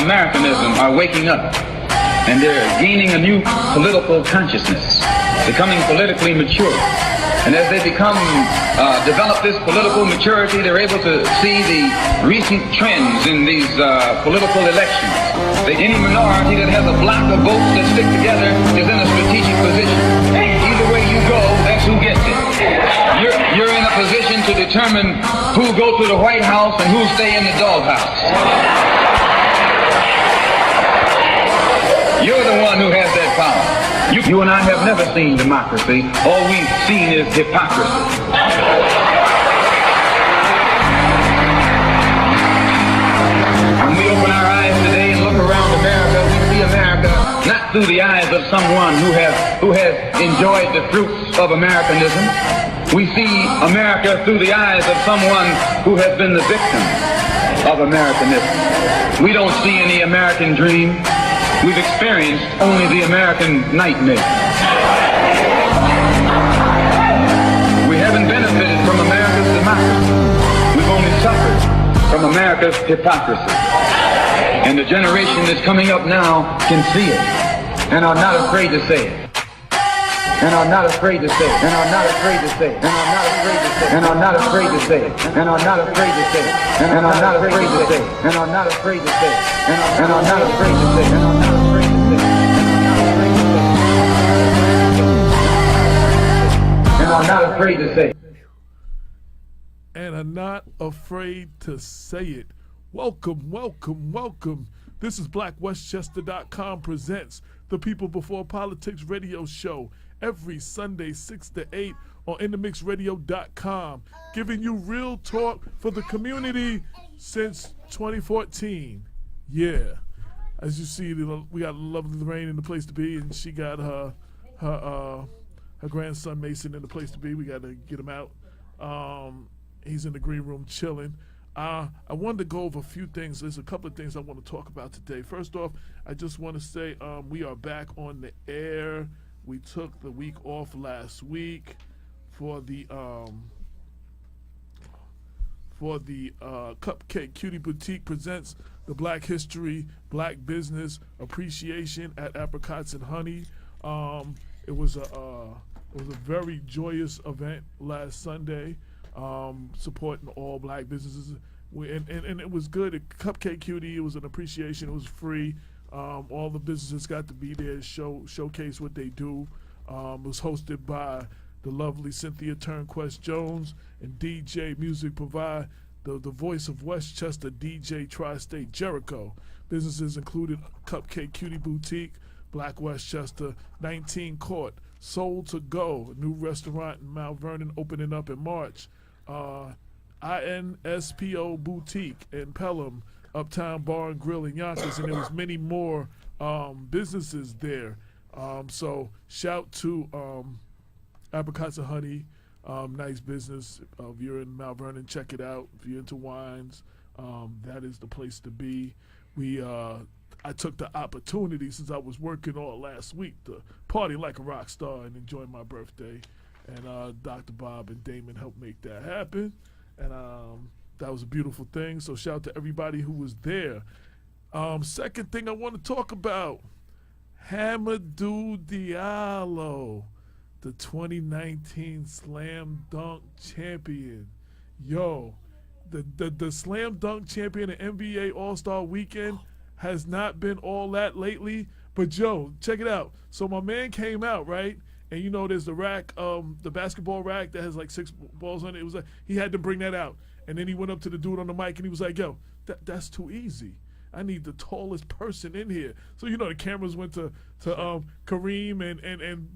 Americanism are waking up, and they're gaining a new political consciousness, becoming politically mature. And as they develop this political maturity, they're able to see the recent trends in these political elections. Any minority that has a block of votes that stick together is in a strategic position. Either way you go, that's who gets it. You're in a position to determine who go to the White House and who stay in the doghouse. You're the one who has that power. You and I have never seen democracy. All we've seen is hypocrisy. When we open our eyes today and look around America, we see America not through the eyes of someone who has enjoyed the fruits of Americanism. We see America through the eyes of someone who has been the victim of Americanism. We don't see any American dream. We've experienced only the American nightmare. We haven't benefited from America's democracy. We've only suffered from America's hypocrisy. And the generation that's coming up now can see it and are not afraid to say it. And are not afraid to say it. And are not afraid to say it. And are not afraid to say it. And are not afraid to say it. And are not afraid to say it. And are not afraid to say it. And are not afraid to say it. And are not afraid to say it. And are not afraid to say it. And are not afraid to say it. And are not afraid to say it. Welcome, welcome, welcome. This is BlackWestchester.com presents the People Before Politics radio show every Sunday 6 to 8 on InTheMixRadio.com, giving you real talk for the community since 2014. Yeah. As you see, we got lovely Lorraine in the place to be, and she got her grandson Mason in the place to be. We got to get him out. He's in the green room chilling. I wanted to go over a few things. There's a couple of things I want to talk about today. First off, I just want to say we are back on the air. We took the week off last week for the Cupcake Cutie Boutique presents the Black History, Black Business Appreciation at Apricots and Honey. It was a very joyous event last Sunday. Supporting all black businesses, and it was good. Cupcake Cutie, it was an appreciation. It was free. All the businesses got to be there, showcase what they do. It was hosted by the lovely Cynthia Turnquest Jones and DJ Music Provide, the voice of Westchester, DJ Tri-State Jericho. Businesses included Cupcake Cutie Boutique, Black Westchester, 19 Court, Soul to Go, a new restaurant in Mount Vernon opening up in March. INSPO Boutique in Pelham, Uptown Bar and Grill in Yonkers, and there was many more businesses there. So shout to Apricots and Honey, nice business. If you're in Mount Vernon, check it out. If you're into wines, that is the place to be. I took the opportunity, since I was working all last week, to party like a rock star and enjoy my birthday. And Dr. Bob and Damon helped make that happen. And that was a beautiful thing. So shout out to everybody who was there. Second thing I want to talk about, Hamidou Diallo, the 2019 Slam Dunk champion. Yo, the Slam Dunk champion at NBA All-Star Weekend has not been all that lately. But, Joe, check it out. So my man came out, right? And you know, there's the rack, the basketball rack that has like 6 balls on it. It was like he had to bring that out, and then he went up to the dude on the mic and he was like, "Yo, that's too easy. I need the tallest person in here." So you know, the cameras went to Kareem and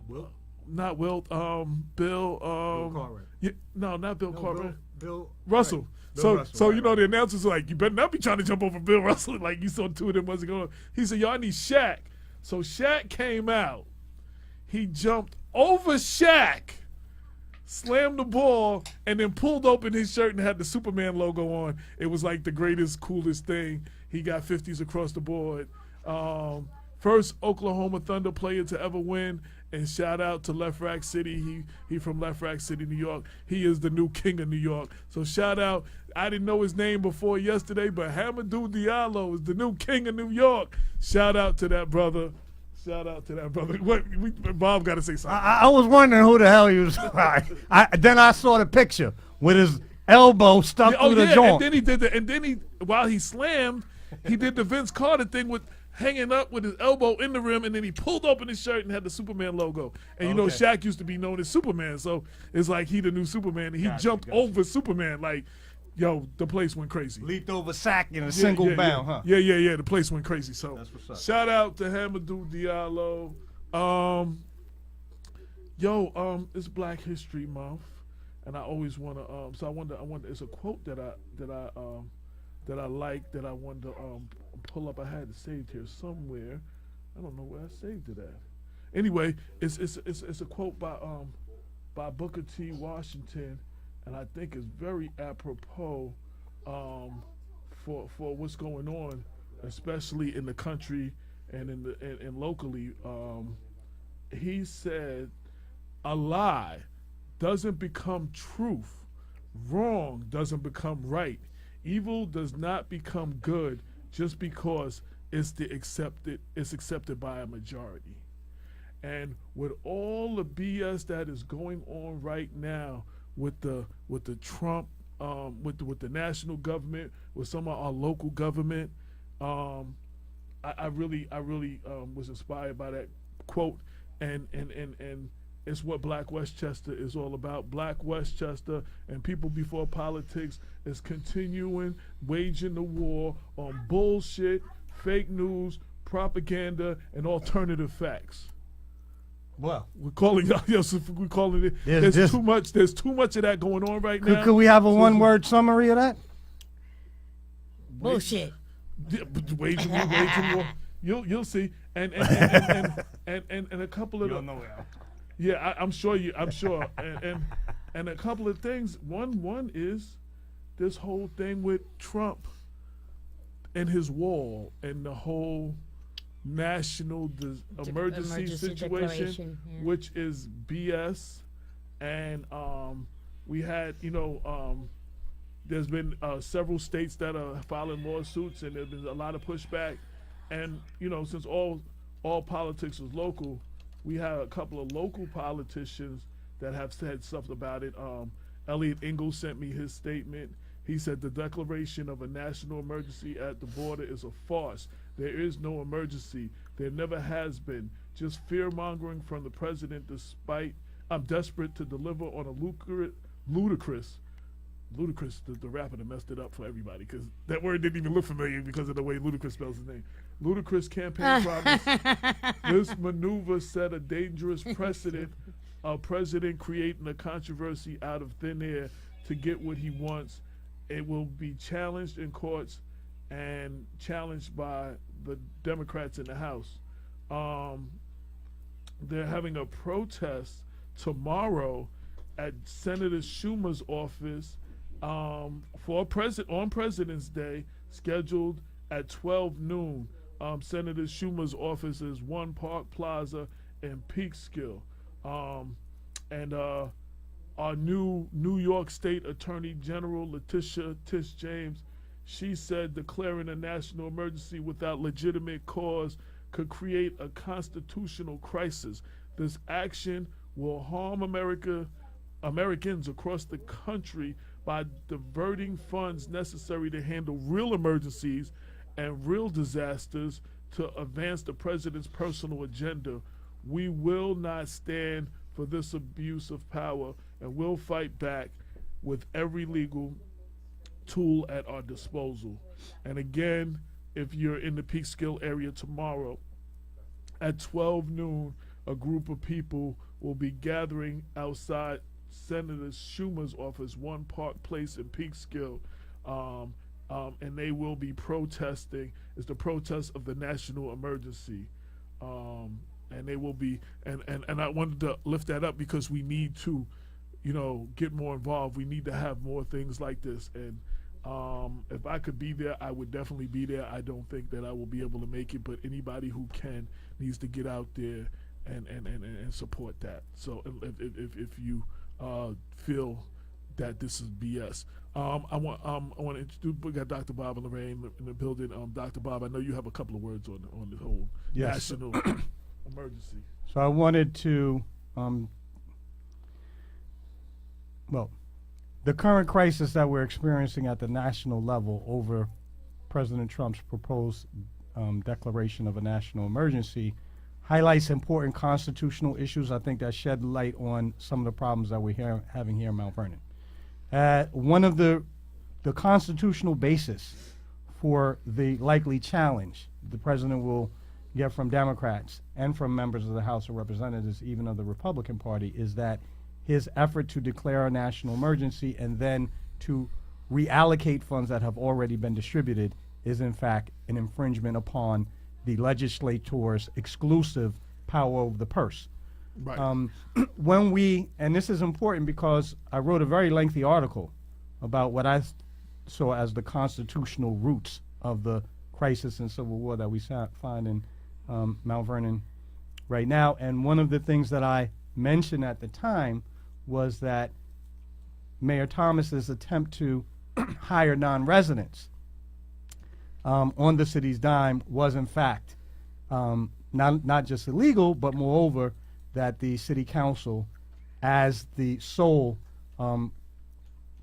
Wilt? Not Wilt, Bill. Bill Cartwright. Yeah, no, not Bill Cartwright. Bill Russell. Right. So Russell, you know, the announcers were like, "You better not be trying to jump over Bill Russell." Like you saw 2 of them wasn't going. He said, "Yo, I need Shaq." So Shaq came out. He jumped over Shaq, slammed the ball, and then pulled open his shirt and had the Superman logo on. It was like the greatest, coolest thing. He got 50s across the board. First Oklahoma Thunder player to ever win And shout out to Left Rack City. He from Left Rack City, New York. He is the new king of New York. So shout out. I didn't know his name before yesterday, but Hamidou Diallo is the new king of New York. Shout out to that brother. Shout out to that brother. Bob got to say something. I was wondering who the hell he was. Then I saw the picture with his elbow stuck through the joint. And then he did while he slammed, he did the Vince Carter thing with hanging up with his elbow in the rim, and then he pulled open his shirt and had the Superman logo. And you know, Shaq used to be known as Superman, so it's like he the new Superman. And he jumped over Superman like, yo, the place went crazy. Leaped over sack in a single bound, huh? Yeah. The place went crazy. So That's what's up. shout out to Hamidou Diallo. It's Black History Month, and I always want to. So I wonder. It's a quote that I like that I wanted to pull up. I had it saved here somewhere. I don't know where I saved it at. Anyway, it's a quote by Booker T. Washington, and I think it's very apropos for what's going on, especially in the country and and locally. He said, "A lie doesn't become truth. Wrong doesn't become right. Evil does not become good just because it's accepted by a majority." And with all the BS that is going on right now with the Trump, with the national government, with some of our local government, I really was inspired by that quote, and it's what Black Westchester is all about. Black Westchester and People Before Politics is continuing waging the war on bullshit, fake news, propaganda, and alternative facts. Well, We're calling it. There's too much. There's too much of that going on right now. could we have a one-word summary of that? Bullshit. Waging war. You'll see. And a couple of I'm sure. And a couple of things. One is this whole thing with Trump and his wall and the whole national emergency situation, which is BS. And we had, there's been several states that are filing lawsuits, and there's been a lot of pushback. And since all politics is local, we have a couple of local politicians that have said stuff about it. Elliot Ingalls sent me his statement. He said the declaration of a national emergency at the border is a farce. There is no emergency. There never has been. Just fear-mongering from the president despite I'm desperate to deliver on a ludicrous, the rapper that messed it up for everybody, because that word didn't even look familiar because of the way Ludacris spells his name. Ludicrous campaign promise. This maneuver set a dangerous precedent. A president creating a controversy out of thin air to get what he wants. It will be challenged in courts and challenged by the Democrats in the House. They're having a protest tomorrow at Senator Schumer's office on President's Day, scheduled at 12 noon. Senator Schumer's office is 1 Park Plaza in Peekskill. And our new New York State Attorney General, Letitia Tish James, she said declaring a national emergency without legitimate cause could create a constitutional crisis. This action will harm Americans across the country by diverting funds necessary to handle real emergencies and real disasters to advance the president's personal agenda. We will not stand for this abuse of power, and we'll fight back with every legal tool at our disposal. And again, if you're in the Peekskill area tomorrow, at 12 noon, a group of people will be gathering outside Senator Schumer's office, 1 Park Place in Peekskill, and they will be protesting. It's the protest of the national emergency. And they will be, and I wanted to lift that up because we need to, get more involved. We need to have more things like this. And if I could be there, I would definitely be there. I don't think that I will be able to make it, but anybody who can needs to get out there and support that. So if you feel that this is BS. I want to introduce. We got Dr. Bob and Lorraine in the building. Dr. Bob, I know you have a couple of words on the whole Yes. national emergency. So I wanted to, the current crisis that we're experiencing at the national level over President Trump's proposed declaration of a national emergency highlights important constitutional issues, I think, that shed light on some of the problems that we're having here in Mount Vernon. One of the constitutional basis for the likely challenge the president will get from Democrats and from members of the House of Representatives, even of the Republican Party, is that his effort to declare a national emergency and then to reallocate funds that have already been distributed is in fact an infringement upon the legislator's exclusive power over the purse. Right. When we, and this is important because I wrote a very lengthy article about what I saw as the constitutional roots of the crisis and civil war that we find in Mount Vernon right now. And one of the things that I mentioned at the time was that Mayor Thomas's attempt to hire non-residents on the city's dime was in fact not just illegal, but moreover that the city council, as the sole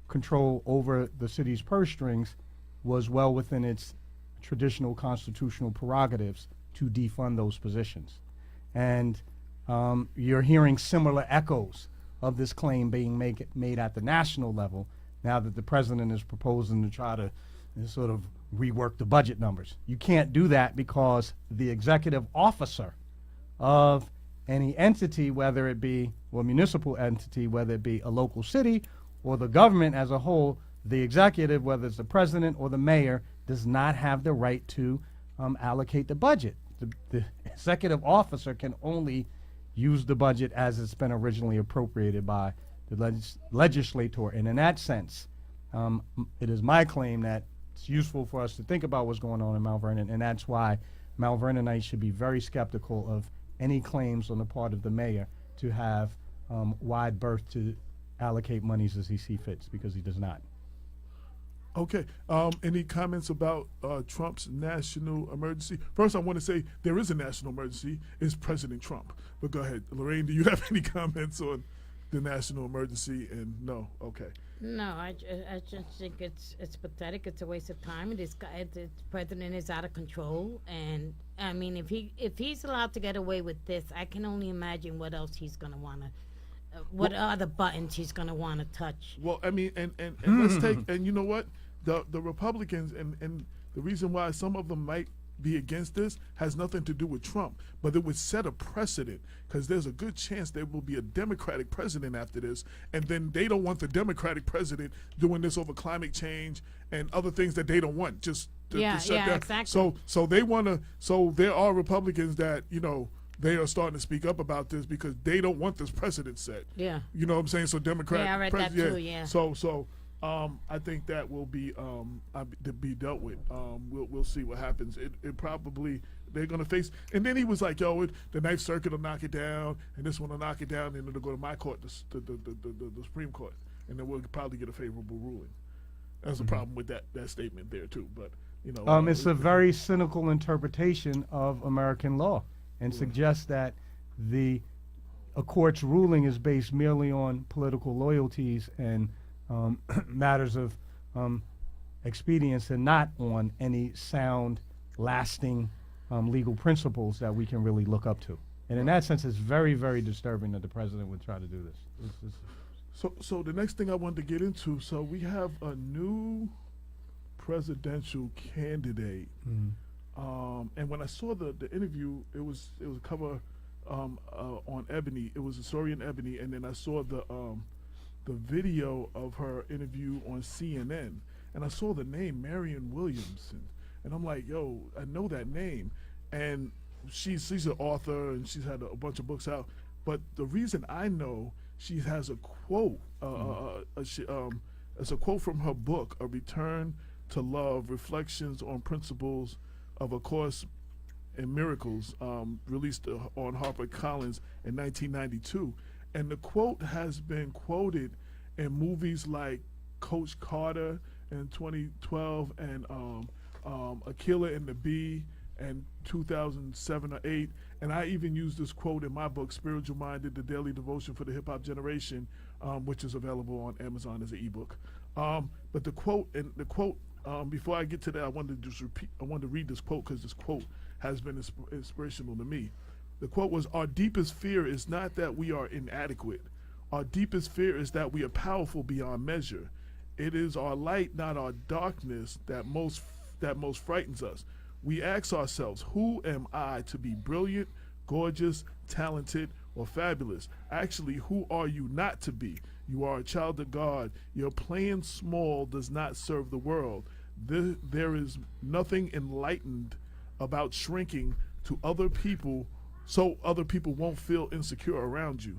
control over the city's purse strings, was well within its traditional constitutional prerogatives to defund those positions. And you're hearing similar echoes of this claim being made at the national level now that the president is proposing to try to sort of rework the budget numbers. You can't do that because the executive officer of any entity, whether it be a municipal entity, whether it be a local city or the government as a whole, the executive, whether it's the president or the mayor, does not have the right to allocate the budget. The executive officer can only use the budget as it's been originally appropriated by the legislator. And in that sense, it is my claim that it's useful for us to think about what's going on in Mount Vernon, and that's why Mount Vernonites should be very skeptical of any claims on the part of the mayor to have wide berth to allocate monies as he sees fits, because he does not. Okay. Any comments about Trump's national emergency? First, I want to say there is a national emergency. It's President Trump. But go ahead, Lorraine. Do you have any comments on the national emergency? And no, okay. No, I just think it's pathetic. It's a waste of time. This guy, the president, is out of control. And I mean, if he's allowed to get away with this, I can only imagine what else he's gonna want to. What other buttons he's going to want to touch. Well, I mean, and let's take, and you know what? The Republicans, and the reason why some of them might be against this has nothing to do with Trump, but it would set a precedent, because there's a good chance there will be a Democratic president after this, and then they don't want the Democratic president doing this over climate change and other things that they don't want, just to shut down. Exactly. So they want to, so there are Republicans that, you know, they are starting to speak up about this because they don't want this precedent set. Yeah. You know what I'm saying? So Democrat. Yeah, I read that too, yeah. So I think that will be to be dealt with. We'll see what happens. It probably, they're going to face, and then he was like, yo, the Ninth Circuit will knock it down, and this one will knock it down, and it'll go to my court, the Supreme Court, and then we'll probably get a favorable ruling. That's a problem with that statement there too. But you know, it's a very cynical interpretation of American law, and suggests that a court's ruling is based merely on political loyalties and matters of expedience, and not on any sound, lasting legal principles that we can really look up to. And in that sense, it's very, very disturbing that the president would try to do this. So the next thing I wanted to get into, so we have a new presidential candidate. And when I saw the interview, it was a cover on Ebony. It was a story in Ebony, and then I saw the video of her interview on CNN, and I saw the name Marianne Williamson, and I'm like, yo, I know that name, and she's an author and she's had a bunch of books out. But the reason I know, she has a quote. It's a quote from her book, A Return to Love: Reflections on Principles of A Course and Miracles, released on HarperCollins in 1992. And the quote has been quoted in movies like Coach Carter in 2012 and A Killer and the Bee in 2007 or 8. And I even used this quote in my book, Spiritual Minded, The Daily Devotion for the Hip Hop Generation, which is available on Amazon as an ebook. But the quote, before I get to that, I wanted to read this quote because this quote has been inspirational to me. The quote was, "Our deepest fear is not that we are inadequate. Our deepest fear is that we are powerful beyond measure. It is our light, not our darkness, that most frightens us. We ask ourselves, who am I to be brilliant, gorgeous, talented, or fabulous? Actually, who are you not to be? You are a child of God. Your playing small does not serve the world. There is nothing enlightened about shrinking to other people so other people won't feel insecure around you.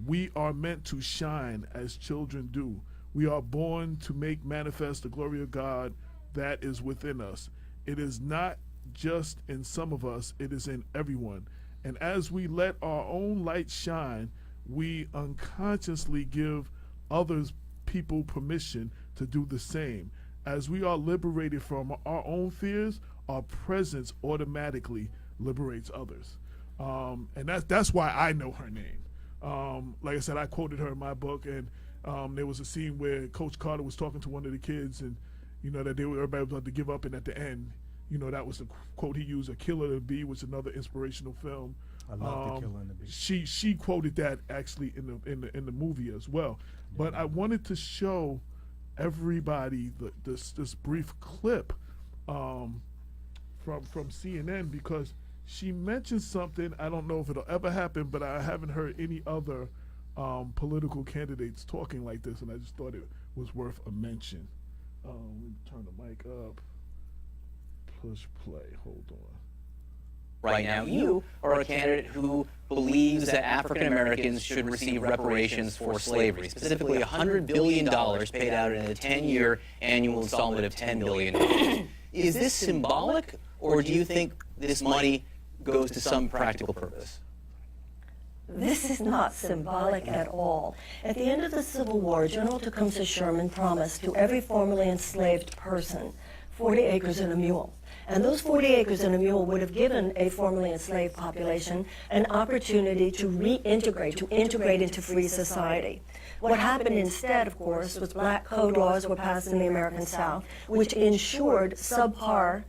We are meant to shine as children do. We are born to make manifest the glory of God that is within us. It is not just in some of us, it is in everyone. And as we let our own light shine, we unconsciously give others people permission to do the same. As we are liberated from our own fears, our presence automatically liberates others." And that's why I know her name. Like I said, I quoted her in my book, and there was a scene where Coach Carter was talking to one of the kids, and that everybody was about to give up, and at the end, that was the quote he used. A Killer and the Bee was another inspirational film. I love The Killer and the Bee. She quoted that actually in the movie as well. Yeah. But I wanted to show everybody this brief clip from CNN, because she mentioned something. I don't know if it'll ever happen, but I haven't heard any other political candidates talking like this, and I just thought it was worth a mention. Let me turn the mic up. Push play. Hold on. Right now, you are a candidate who believes that African Americans should receive reparations for slavery, specifically $100 billion paid out in a 10-year annual installment of $10 billion. Is this symbolic, or do you think this money goes to some practical purpose? This is not symbolic at all. At the end of the Civil War, General Tecumseh Sherman promised to every formerly enslaved person 40 acres and a mule. And those 40 acres and a mule would have given a formerly enslaved population an opportunity to reintegrate, to integrate into free society. What happened instead, of course, was black code laws were passed in the American South, which ensured subpar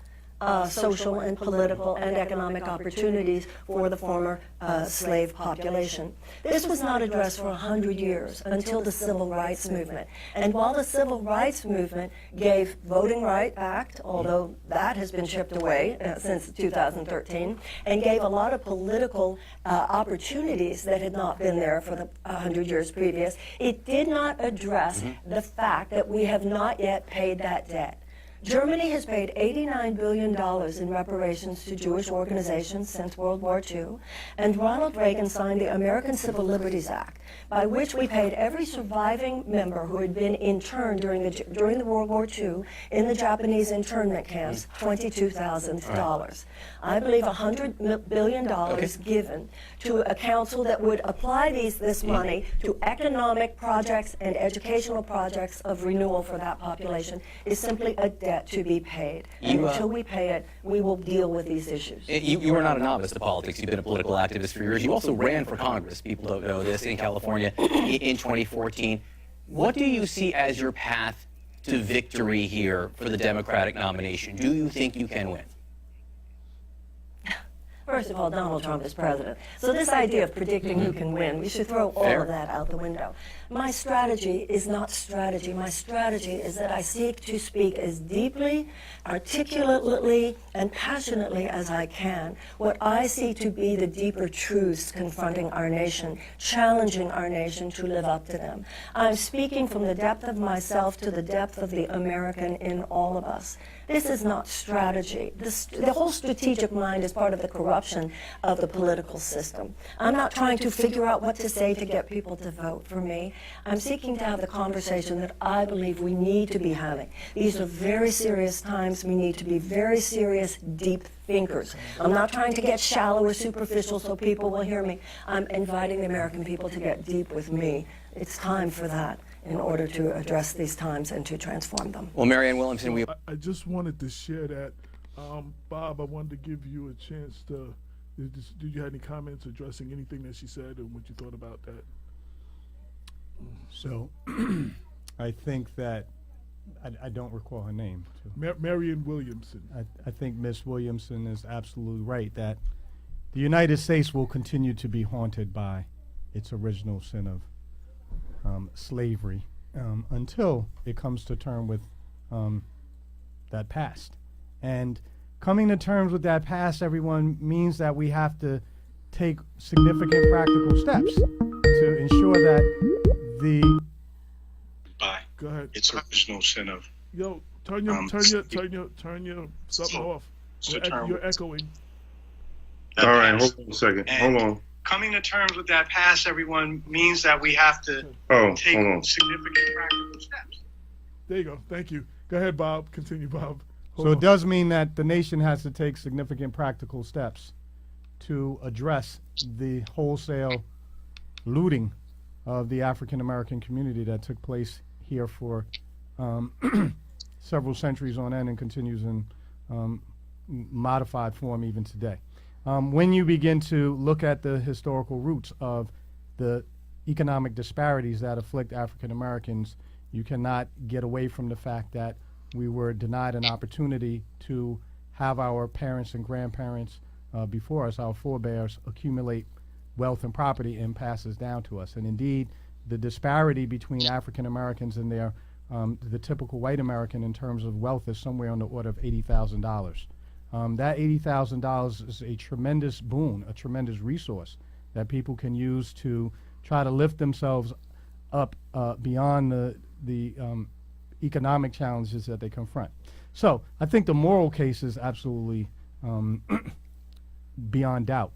social and political and economic opportunities for the former slave population. This was not addressed for 100 years until the Civil Rights Movement. And while the Civil Rights Movement gave Voting Rights Act, although that has been chipped away since 2013, and gave a lot of political opportunities that had not been there for the 100 years previous, it did not address the fact that we have not yet paid that debt. Germany has paid $89 billion in reparations to Jewish organizations since World War II, and Ronald Reagan signed the American Civil Liberties Act, by which we paid every surviving member who had been interned during the World War II in the Japanese internment camps $22,000. I believe $100 billion given to a council that would apply this money to economic projects and educational projects of renewal for that population is simply a debt to be paid. And until we pay it, we will deal with these issues. You are not a novice to politics. You've been a political activist for years. You also ran for Congress. People don't know this, in California in 2014. What do you see as your path to victory here for the Democratic nomination? Do you think you can win? First of all, Donald Trump is president. So this idea of predicting who can win, we should throw all of that out the window. My strategy is not strategy. My strategy is that I seek to speak as deeply, articulately, and passionately as I can what I see to be the deeper truths confronting our nation, challenging our nation to live up to them. I'm speaking from the depth of myself to the depth of the American in all of us. This is not strategy. The whole strategic mind is part of the corruption corruption of the political system. I'm not trying to figure out what to say to get people to vote for me. I'm seeking to have the conversation that I believe we need to be having. These are very serious times. We need to be very serious, deep thinkers. I'm not trying to get shallow or superficial so people will hear me. I'm inviting the American people to get deep with me. It's time for that in order to address these times and to transform them. Well, Marianne Williamson, we I just wanted to share that. Bob, I wanted to give you a chance to, did you have any comments addressing anything that she said and what you thought about that? So I think that, I don't recall her name. So Marianne Williamson. I think Ms. Williamson is absolutely right that the United States will continue to be haunted by its original sin of slavery until it comes to terms with that past. And coming to terms with that past, everyone, means that we have to take significant practical steps to ensure that the by Go ahead. its original sin of. Yo, turn your something off. You're echoing. All right, hold on a second. And Hold on. Coming to terms with that past, everyone, means that we have to take Hold on. significant practical steps. There you go. Thank you. Go ahead, Bob. Continue, Bob. So it does mean that the nation has to take significant practical steps to address the wholesale looting of the African American community that took place here for several centuries on end and continues in modified form even today. When you begin to look at the historical roots of the economic disparities that afflict African Americans, you cannot get away from the fact that we were denied an opportunity to have our parents and grandparents before us, our forebears, accumulate wealth and property and pass this down to us. And indeed, the disparity between African Americans and their the typical white American in terms of wealth is somewhere on the order of $80,000. That $80,000 is a tremendous boon, a tremendous resource that people can use to try to lift themselves up beyond the economic challenges that they confront. So I think the moral case is absolutely beyond doubt.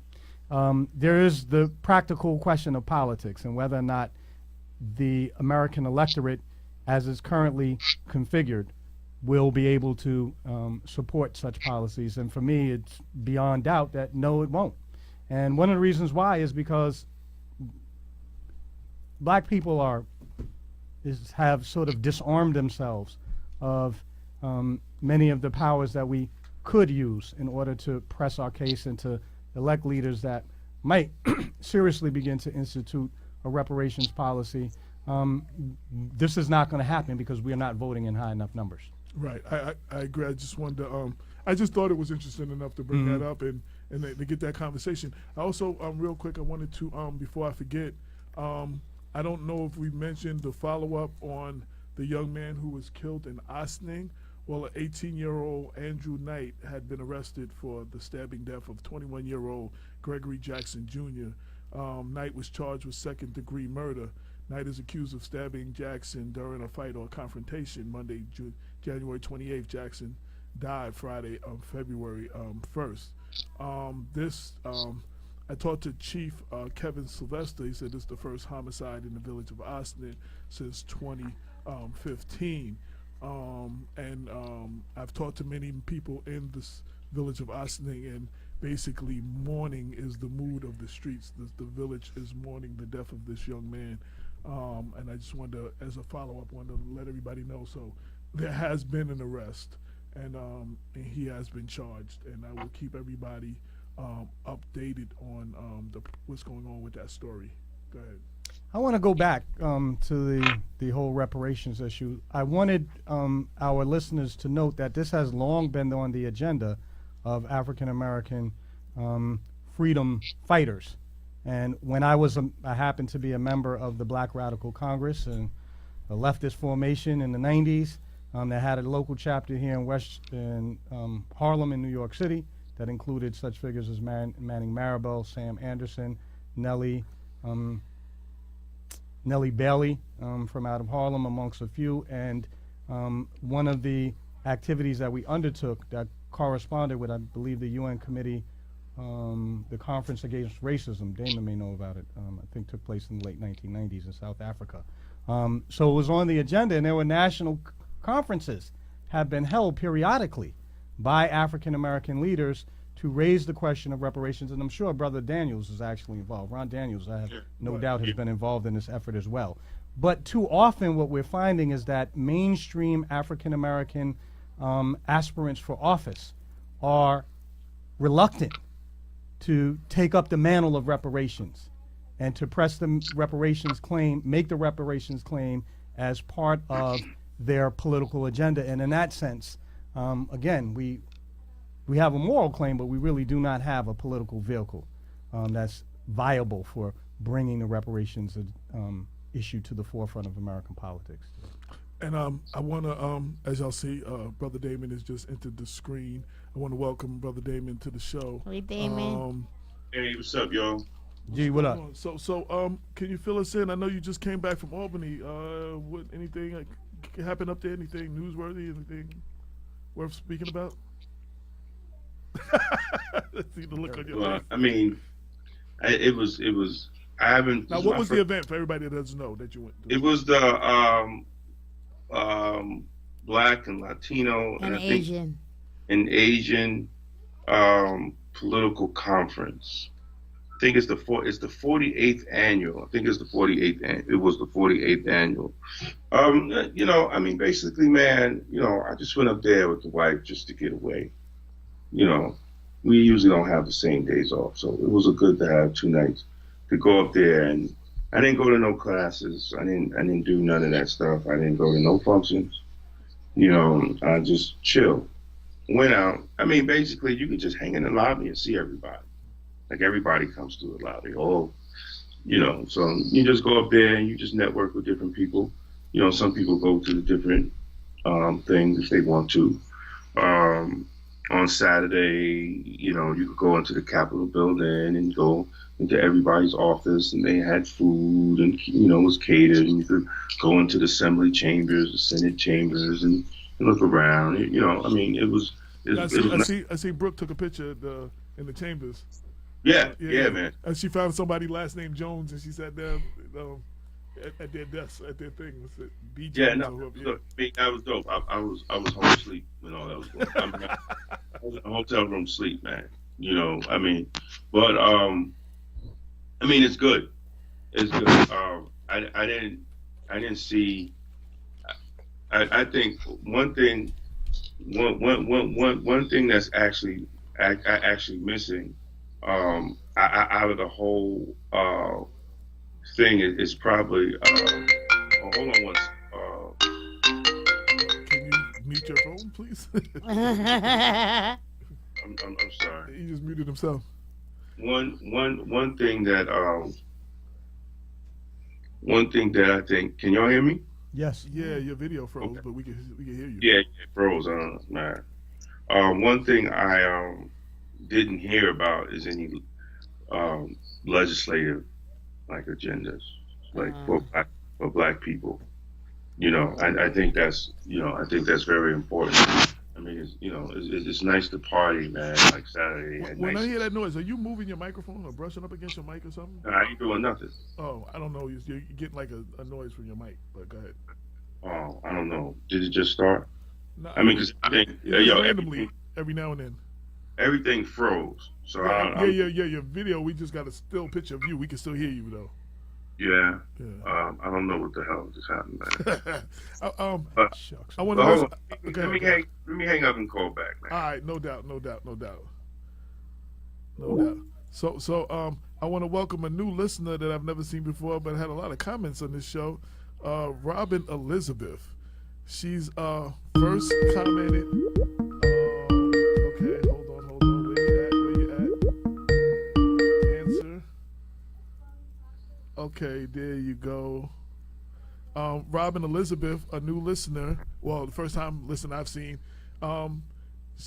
There is the practical question of politics and whether or not the American electorate, as is currently configured, will be able to support such policies. And for me, it's beyond doubt that no, it won't. And one of the reasons why is because black people have sort of disarmed themselves of many of the powers that we could use in order to press our case and to elect leaders that might seriously begin to institute a reparations policy. This is not going to happen because we are not voting in high enough numbers. Right. I agree. I just wanted to, I just thought it was interesting enough to bring that up and to get that conversation. I also, real quick, I wanted to, before I forget, I don't know if we mentioned the follow-up on the young man who was killed in Ossining. Well, an 18-year-old Andrew Knight had been arrested for the stabbing death of 21-year-old Gregory Jackson Jr. Knight was charged with second-degree murder. Knight is accused of stabbing Jackson during a fight or confrontation Monday, January 28th. Jackson died Friday, February 1st. I talked to Chief Kevin Sylvester. He said this is the first homicide in the village of Ossining since 2015. I've talked to many people in this village of Ossining, and basically mourning is the mood of the streets. The village is mourning the death of this young man. And I just wanted to, as a follow-up, wanted to let everybody know. So there has been an arrest, and he has been charged, and I will keep everybody updated on what's going on with that story. Go ahead. I want to go back to the whole reparations issue. I wanted our listeners to note that this has long been on the agenda of African American freedom fighters. And when I happened to be a member of the Black Radical Congress and a leftist formation in the 90s that had a local chapter here in Harlem in New York City that included such figures as Manning Marable, Sam Anderson, Nellie Bailey from out of Harlem, amongst a few. And one of the activities that we undertook that corresponded with, I believe, the UN Committee the Conference Against Racism. Damon may know about it. I think took place in the late 1990s in South Africa. So it was on the agenda, and there were national conferences have been held periodically by African American leaders to raise the question of reparations, and I'm sure Brother Daniels is actually involved. Ron Daniels, I have no doubt, has been involved in this effort as well. But too often what we're finding is that mainstream African American aspirants for office are reluctant to take up the mantle of reparations and to press the reparations claim, make the reparations claim as part of their political agenda. And in that sense, again, we have a moral claim, but we really do not have a political vehicle that's viable for bringing the reparations issue to the forefront of American politics. And I want to, as y'all see, Brother Damon has just entered the screen. I want to welcome Brother Damon to the show. Hey, Damon. Hey, what's up, y'all? G, what up? So, can you fill us in? I know you just came back from Albany. What anything happened up there? Anything newsworthy? Anything worth speaking about? Let's see the look on your face. I mean, it was. I haven't. Now, what was the event for everybody that doesn't know that you went to? It was the Black and Latino And I Asian. think an Asian political conference. I think it's the 48th annual. I think it's the 48th. It was the 48th annual. You know, I mean, basically, man, you know, I just went up there with the wife just to get away. You know, we usually don't have the same days off, so it was good to have 2 nights to go up there. And I didn't go to no classes. I didn't do none of that stuff. I didn't go to no functions. You know, I just chill. Went out. I mean, basically, you could just hang in the lobby and see everybody. Like, everybody comes to the lobby. You know, so you just go up there and you just network with different people. You know, some people go to the different things if they want to. On Saturday, you know, you could go into the Capitol building and go into everybody's office, and they had food and, you know, it was catered, and you could go into the assembly chambers, the Senate chambers, and look around. You know, I mean, it was. I see Brooke took a picture in the chambers. Yeah, man. And she found somebody last name Jones, and she sat down at their desk, at their thing. Was it B. Jones? Yeah, no, look, that was dope. I was home asleep when all that was going on. I was in a hotel room sleep, man. You know, I mean, but I mean, it's good. It's good. I didn't see. I think one thing that's actually missing out of the whole thing is probably. Hold on one. Can you mute your phone, please? I'm sorry. He just muted himself. One thing that I think. Can y'all hear me? Yes. Yeah, your video froze, Okay. but we can hear you. Yeah, it froze. Man. One thing I didn't hear about is any legislative like agendas like for black people. You know, I think that's very important. I mean, it's nice to party, man. Like Saturday. When I hear that noise, are you moving your microphone or brushing up against your mic or something? I ain't doing nothing. Oh, I don't know. You're getting like a noise from your mic, but go ahead. Oh, I don't know. Did it just start? No, I mean, because randomly every now and then. everything froze. So Yeah. Your video, we just got a still picture of you. We can still hear you though. Yeah. I don't know what the hell just happened, man. Shucks. I want to. Let me hang up and call back, man. All right, no doubt. So I want to welcome a new listener that I've never seen before, but had a lot of comments on this show. Robin Elizabeth. She's first commented. Okay, hold on. Where you at? Answer. Okay, there you go. Robin Elizabeth, a new listener. Well, the first time listener I've seen. So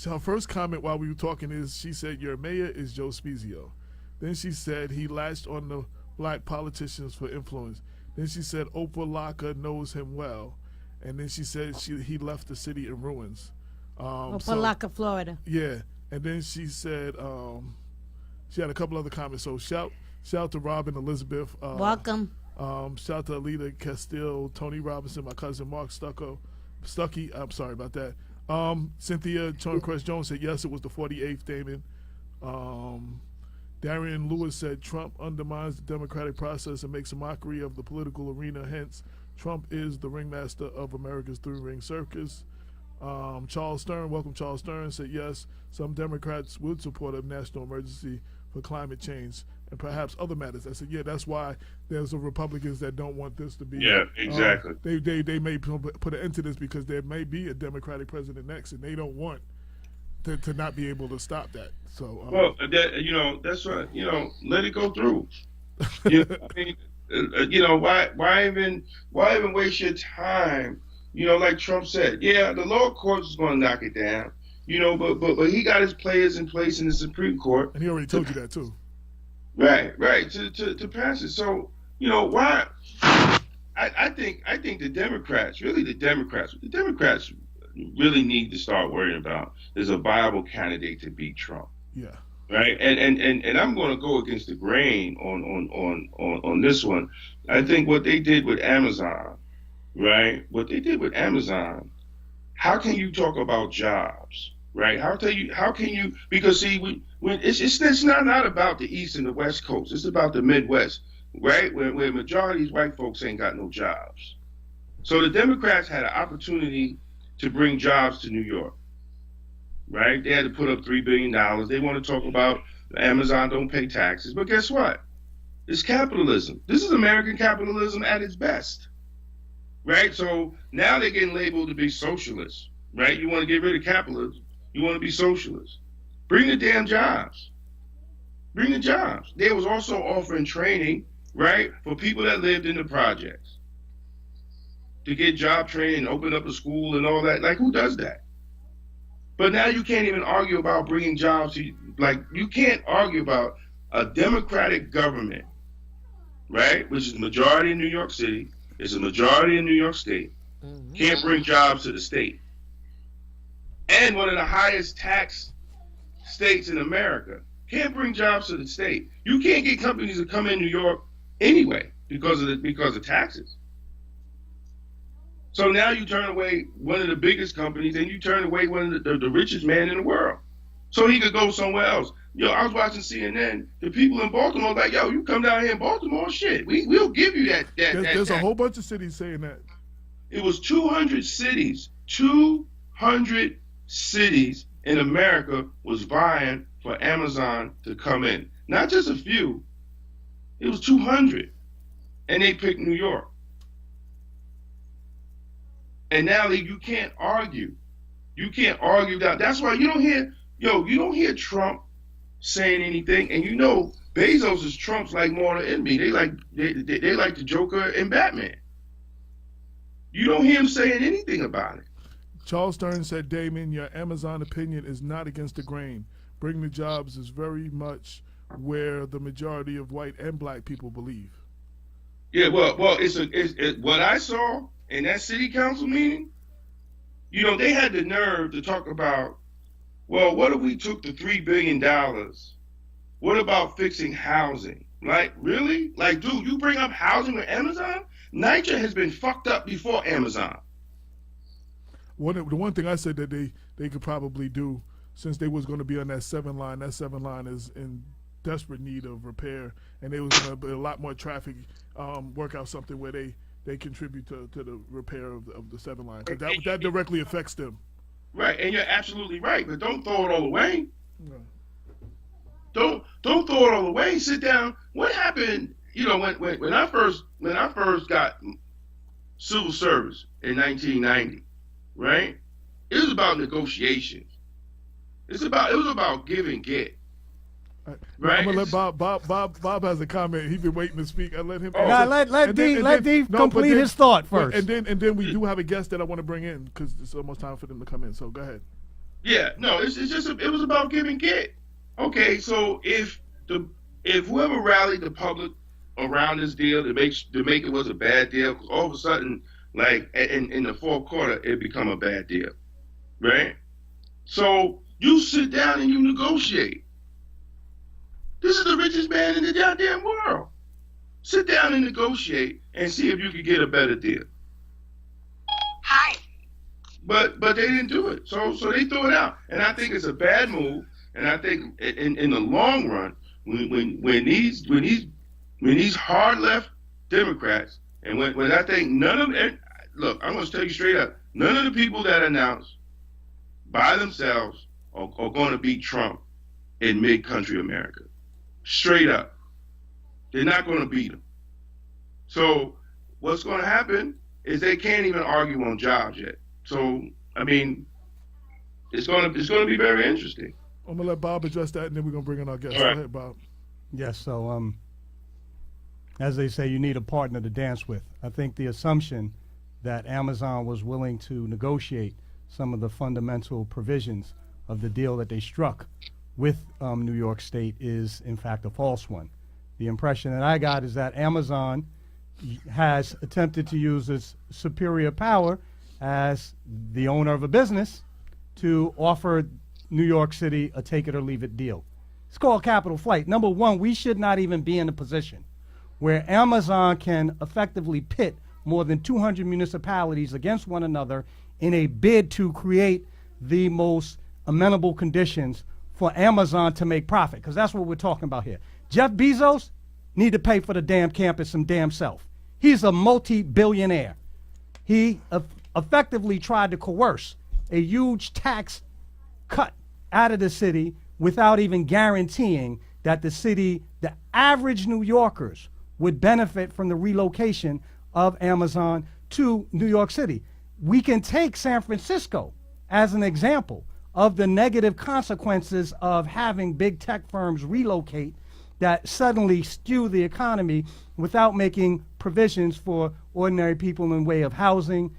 her first comment while we were talking is she said, "Your mayor is Joe Spezio." Then she said he latched on the black politicians for influence. Then she said Oprah Locker knows him well. And then she said he left the city in ruins. Opa-locka, Florida. Yeah. And then she said she had a couple other comments. So shout to Robin Elizabeth. Welcome. Shout to Alita Castile, Tony Robinson, my cousin Mark Stuckey. I'm sorry about that. Cynthia Crest Jones said yes, it was the 48th, Damon. Darian Lewis said Trump undermines the democratic process and makes a mockery of the political arena. Hence, Trump is the ringmaster of America's three-ring circus. Charles Stern, welcome Charles Stern, said yes, some Democrats would support a national emergency for climate change and perhaps other matters. I said, yeah, that's why there's some Republicans that don't want this to be. Yeah, exactly. They may put an end to this because there may be a Democratic president next, and they don't want to not be able to stop that. So well, that's right. Let it go through. I mean, why even waste your time? Like Trump said, yeah, the lower courts is going to knock it down. But he got his players in place in the Supreme Court, and he already told you that too. Right, to pass it. So why? I think the Democrats really need to start worrying about is a viable candidate to beat Trump. Yeah. Right, and I'm going to go against the grain on this one. I think what they did with Amazon, right? What they did with Amazon, how can you talk about jobs, right? How can you? Because see, when it's not about the East and the West Coast. It's about the Midwest, right? Where majority of these white folks ain't got no jobs. So the Democrats had an opportunity to bring jobs to New York. Right? They had to put up $3 billion. They want to talk about Amazon don't pay taxes. But guess what? It's capitalism. This is American capitalism at its best. Right? So now they're getting labeled to be socialists. Right? You want to get rid of capitalism. You want to be socialist. Bring the damn jobs. Bring the jobs. They was also offering training, right, for people that lived in the projects. To get job training, open up a school and all that. Like, who does that? But now you can't even argue about bringing jobs to, you can't argue about a democratic government, right, which is the majority in New York City, it's a majority in New York State, can't bring jobs to the state. And one of the highest tax states in America can't bring jobs to the state. You can't get companies to come in New York anyway because of taxes. So now you turn away one of the biggest companies and you turn away one of the richest man in the world. So he could go somewhere else. I was watching CNN. The people in Baltimore like, yo, you come down here in Baltimore, shit. We'll give you that. There's a whole bunch of cities saying that. It was 200 cities. 200 cities in America was vying for Amazon to come in. Not just a few. It was 200. And they picked New York. And now you can't argue. You can't argue that. That's why you don't hear Trump saying anything. And Bezos is Trump's like mortal enemy. They like the Joker and Batman. You don't hear him saying anything about it. Charles Stern said, Damon, your Amazon opinion is not against the grain. Bring the jobs is very much where the majority of white and black people believe. Yeah, well, it's what I saw in that city council meeting. They had the nerve to talk about, well, what if we took the $3 billion? What about fixing housing? Like, really? Like, dude, you bring up housing with Amazon? NYCHA has been fucked up before Amazon. The one thing I said that they could probably do, since they was going to be on that 7 line is in desperate need of repair, and there was going to be a lot more traffic, work out something where they contribute to the repair of the 7 line. That directly affects them. Right, and you're absolutely right, but don't throw it all away. No. Don't throw it all away. Sit down. What happened, when I first got civil service in 1990, right? It was about negotiations. It was about give and get. Right. I'm gonna let Bob has a comment. He's been waiting to speak. I let him. Let Dave complete his thought first. And then we do have a guest that I want to bring in because it's almost time for them to come in. So go ahead. Yeah, no, it was about give and get. Okay, so if whoever rallied the public around this deal to make it was a bad deal, because all of a sudden, like in the fourth quarter, it become a bad deal, right? So you sit down and you negotiate. This is the richest man in the goddamn world. Sit down and negotiate and see if you can get a better deal. Hi. But they didn't do it. So they threw it out. And I think it's a bad move. And I think in the long run, when these hard left Democrats, and when I think none of them, look, I'm going to tell you straight up, none of the people that announced by themselves are going to beat Trump in mid-country America. Straight up. They're not going to beat him. So what's going to happen is they can't even argue on jobs yet. So, I mean, it's going to be very interesting. I'm going to let Bob address that, and then we're going to bring in our guests. All right. Go ahead, Bob. Yes, so as they say, you need a partner to dance with. I think the assumption that Amazon was willing to negotiate some of the fundamental provisions of the deal that they struck with New York State is, in fact, a false one. The impression that I got is that Amazon has attempted to use its superior power as the owner of a business to offer New York City a take-it-or-leave-it deal. It's called capital flight. Number one, we should not even be in a position where Amazon can effectively pit more than 200 municipalities against one another in a bid to create the most amenable conditions for Amazon to make profit, because that's what we're talking about here. Jeff Bezos need to pay for the damn campus some damn self. He's a multi-billionaire. He effectively tried to coerce a huge tax cut out of the city without even guaranteeing that the average New Yorkers would benefit from the relocation of Amazon to New York City. We can take San Francisco as an example of the negative consequences of having big tech firms relocate that suddenly skew the economy without making provisions for ordinary people in way of housing,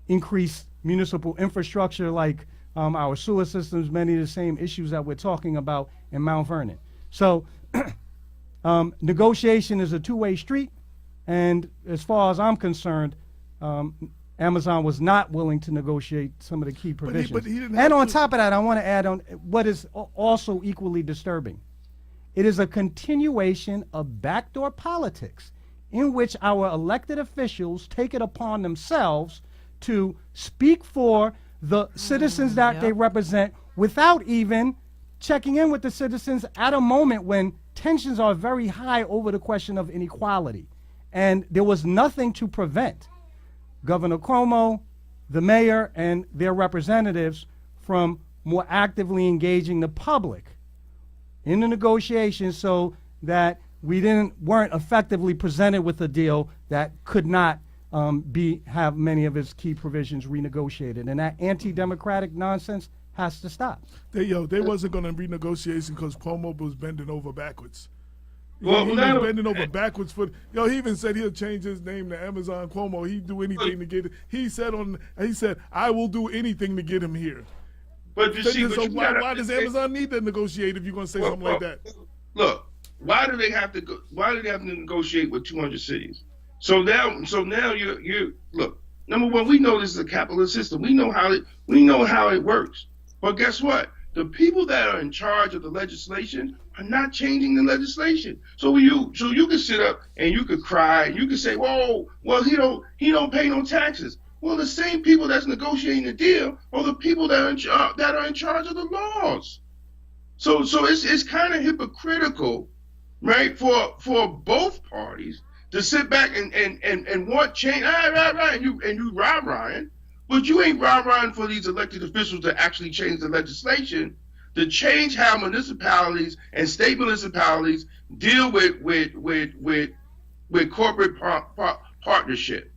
increased municipal infrastructure like our sewer systems, many of the same issues that we're talking about in Mount Vernon. So negotiation is a two-way street, and as far as I'm concerned, Amazon was not willing to negotiate some of the key provisions. But he didn't and have on to. top of that, I want to add on what is also equally disturbing. It is a continuation of backdoor politics in which our elected officials take it upon themselves to speak for the citizens that they represent without even checking in with the citizens at a moment when tensions are very high over the question of inequality. And there was nothing to prevent Governor Cuomo, the mayor, and their representatives from more actively engaging the public in the negotiations so that we weren't effectively presented with a deal that could not have many of its key provisions renegotiated. And that anti-democratic nonsense has to stop. They wasn't going to renegotiate because Cuomo was bending over backwards. Well, he was bending over backwards for. He even said he'll change his name to Amazon Cuomo. He'd do anything to get it. He said I will do anything to get him here. But you see, so why does Amazon need to negotiate if you're going to say something like that? Look, why do they have to go? Why do they have to negotiate with 200 cities? So now you look. Number one, we know this is a capitalist system. We know how it works. But guess what? The people that are in charge of the legislation are not changing the legislation. So you can sit up and you could cry and you can say, "Whoa, well he don't pay no taxes." Well, the same people that's negotiating the deal are the people that are in charge of the laws. So it's kind of hypocritical, right, for both parties to sit back and want change. Right, and you rah-rahing, but you ain't rah-rahing for these elected officials to actually change the legislation, to change how municipalities and state municipalities deal with corporate partnership.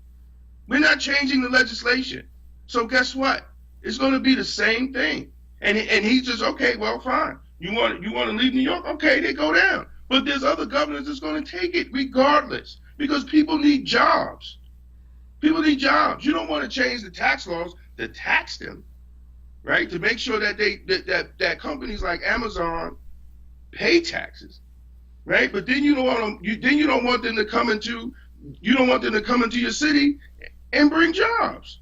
We're not changing the legislation. So guess what? It's going to be the same thing. And he's just, okay, well, fine. You want to leave New York? Okay, they go down. But there's other governors that's going to take it regardless, because people need jobs. People need jobs. You don't want to change the tax laws to tax them, right? To make sure that that companies like Amazon pay taxes, right? But then you don't want them to come into your city and bring jobs.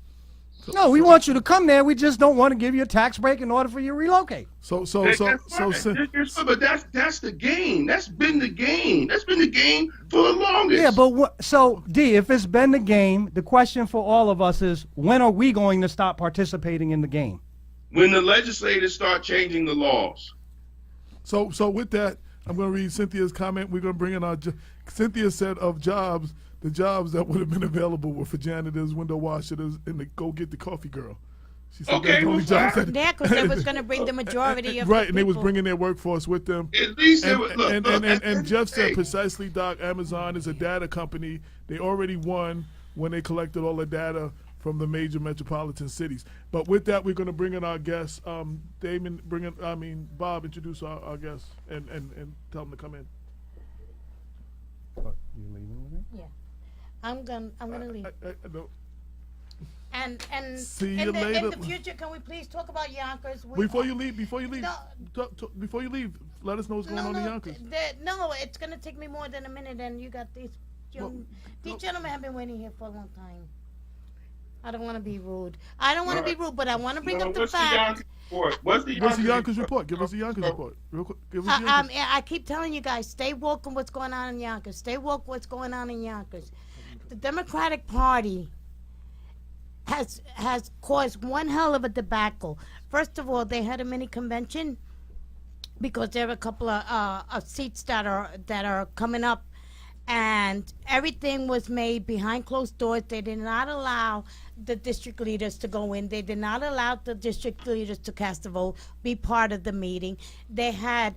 No, we want you to come there. We just don't want to give you a tax break in order for you to relocate. So, That's right. But that's the game. That's been the game. That's been the game for the longest. Yeah, but so D, if it's been the game, the question for all of us is, when are we going to stop participating in the game? When the legislators start changing the laws. So with that, I'm going to read Cynthia's comment. We're going to bring in our Cynthia said of jobs. The jobs that would have been available were for janitors, window washers, and to go get the coffee girl. She said that's the only jobs that. Yeah, because they was going to bring the majority of right, the and they was people. bringing their workforce with them. At least and Jeff said precisely, Doc. Amazon is a data company. They already won when they collected all the data from the major metropolitan cities. But with that, we're going to bring in our guests. Damon, Bob, introduce our guests and tell them to come in. You leaving with me? Yeah. I'm gonna leave. No. And See in you later. the future, can we please talk about Yonkers? Before you leave, No. before you leave, let us know what's going on in Yonkers. No, it's gonna take me more than a minute, and you got these these gentlemen have been waiting here for a long time. I don't want to be rude. I don't want to be rude, but I want to bring up the fact. What's the Yonkers report? Give us the Yonkers report. Real quick. Give us the Yonkers. I keep telling you guys, stay woke on what's going on in Yonkers. Stay woke what's going on in Yonkers. The Democratic Party has caused one hell of a debacle. First of all, they had a mini convention because there are a couple of seats that are coming up, and everything was made behind closed doors. They did not allow the district leaders to go in. They did not allow the district leaders to cast a vote, be part of the meeting. They had,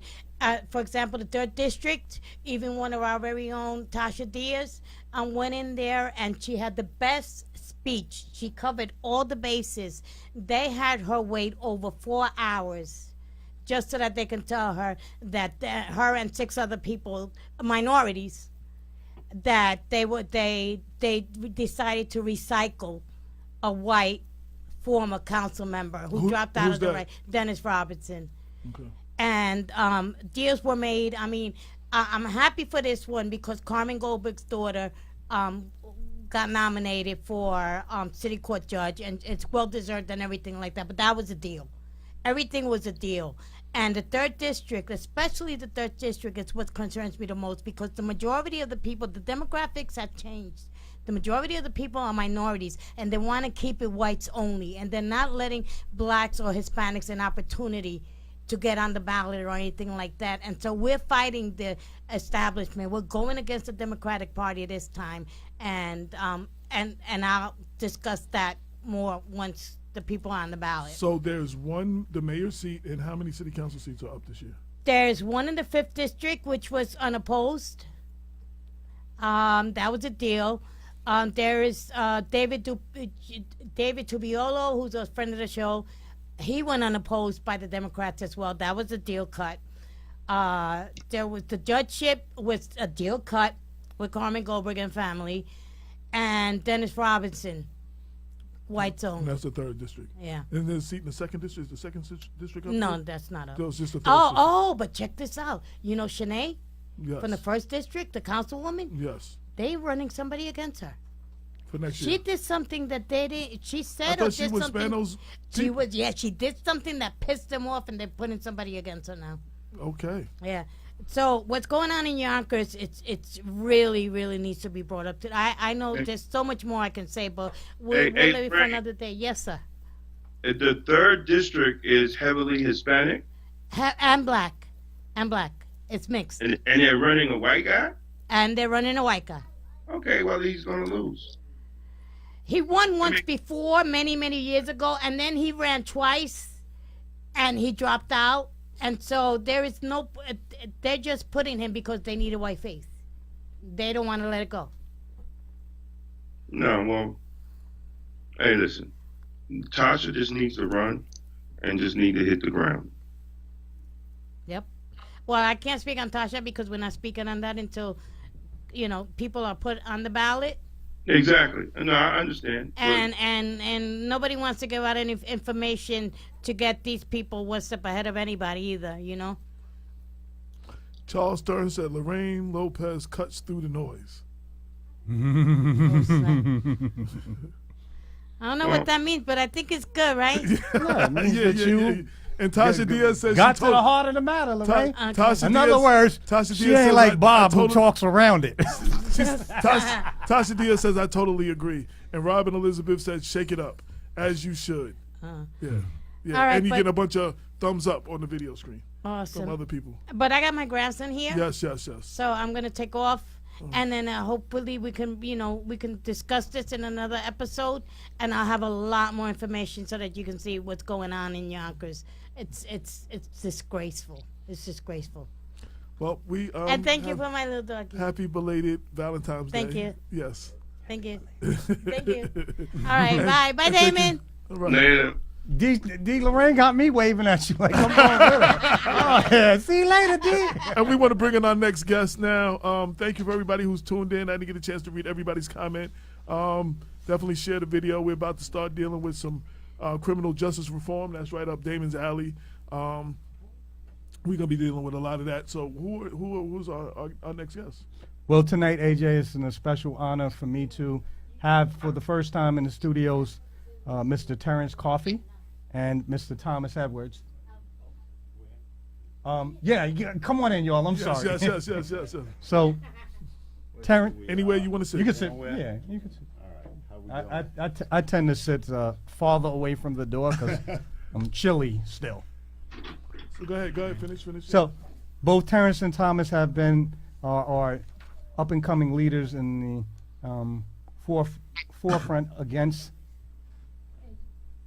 for example, the 3rd District, even one of our very own, Tasha Diaz, went in there, and she had the best speech. She covered all the bases. They had her wait over 4 hours just so that they can tell her that her and 6 other people, minorities, that they decided to recycle a white former council member who dropped out of the race, Dennis Robertson. Okay. And deals were made. I mean, I'm happy for this one because Carmen Goldberg's daughter got nominated for city court judge, and it's well deserved and everything like that. But that was a deal. Everything was a deal. And the 3rd District, especially the 3rd District, is what concerns me the most because the majority of the people, the demographics have changed. The majority of the people are minorities, and they want to keep it whites only, and they're not letting blacks or Hispanics an opportunity to get on the ballot or anything like that. And so we're fighting the establishment. We're going against the Democratic Party this time, and I'll discuss that more once the people are on the ballot. So there's the mayor's seat, and how many city council seats are up this year? There's one in the 5th District, which was unopposed. That was a deal. There is David Tubiolo, who's a friend of the show. He went unopposed by the Democrats as well. That was a deal cut. There was the judgeship was a deal cut with Carmen Goldberg and family, and Dennis Robinson, whites only. And that's the 3rd District. Yeah. And there's a seat in the 2nd District. Is the 2nd District up No, there? that's not up. That was just the 3rd Oh, but check this out. You know Shanae Yes. from the 1st District, the councilwoman? Yes. They running somebody against her. For next She year. did something that they didn't. She said I or thought she did was something. Spano's She people. was. Yeah, she did something that pissed them off, and they're putting somebody against her now. Okay. Yeah. So what's going on in Yonkers? It's really needs to be brought up. I know there's so much more I can say, but we'll leave it for Frank. another day. Yes, sir. The 3rd District is heavily Hispanic, And black. It's mixed. and they're running a white guy. And they're running a white guy. Okay, well he's gonna lose. He won once before, many years ago, and then he ran twice, and he dropped out. And so there is no. They're just putting him because they need a white face. They don't want to let it go. No, well, hey, listen, Tasha just needs to run, and just need to hit the ground. Yep. Well, I can't speak on Tasha because we're not speaking on that until, people are put on the ballot. Exactly. No, I understand. And nobody wants to give out any information to get these people one step ahead of anybody either, Charles Stern said Lorraine Lopez cuts through the noise. I don't know what that means, but I think it's good, right? Yeah, it means that you And Tasha Diaz says got she to told, the heart of the matter, Lorraine. Tasha In Diaz, other words, Tasha she Diaz ain't says like Bob who totally- talks around it. Tasha Diaz says I totally agree, and Robin Elizabeth said shake it up, as you should. Yeah. All right, and you but- get a bunch of thumbs up on the video screen from Awesome. other people. But I got my grandson here. Yes. So I'm gonna take off, and then hopefully we can, we can discuss this in another episode, and I'll have a lot more information so that you can see what's going on in Yonkers. It's disgraceful. It's disgraceful. Well, we And thank you for my little doggy. happy belated Valentine's Thank Day. you. Yes. Thank you. Thank you. All right. Bye, Damon. All right. Later. D. Lorraine got me waving at you like I'm going with her. Oh, yeah. See you later, D. And we want to bring in our next guest now. Thank you for everybody who's tuned in. I didn't get a chance to read everybody's comment. Definitely share the video. We're about to start dealing with some criminal justice reform. That's right up Damon's alley. We're going to be dealing with a lot of that. So who's our next guest? Well, tonight, AJ, it's a special honor for me to have, for the first time in the studios, Mr. Terrence Coffey and Mr. Thomas Edwards. Yeah, come on in, y'all. I'm sorry. Yes. So, Terrence, Anywhere you want to sit. you can sit. Yeah, you can sit. I tend to sit farther away from the door because I'm chilly still. So go ahead. Finish. So, both Terrence and Thomas have been are up and coming leaders in the forefront against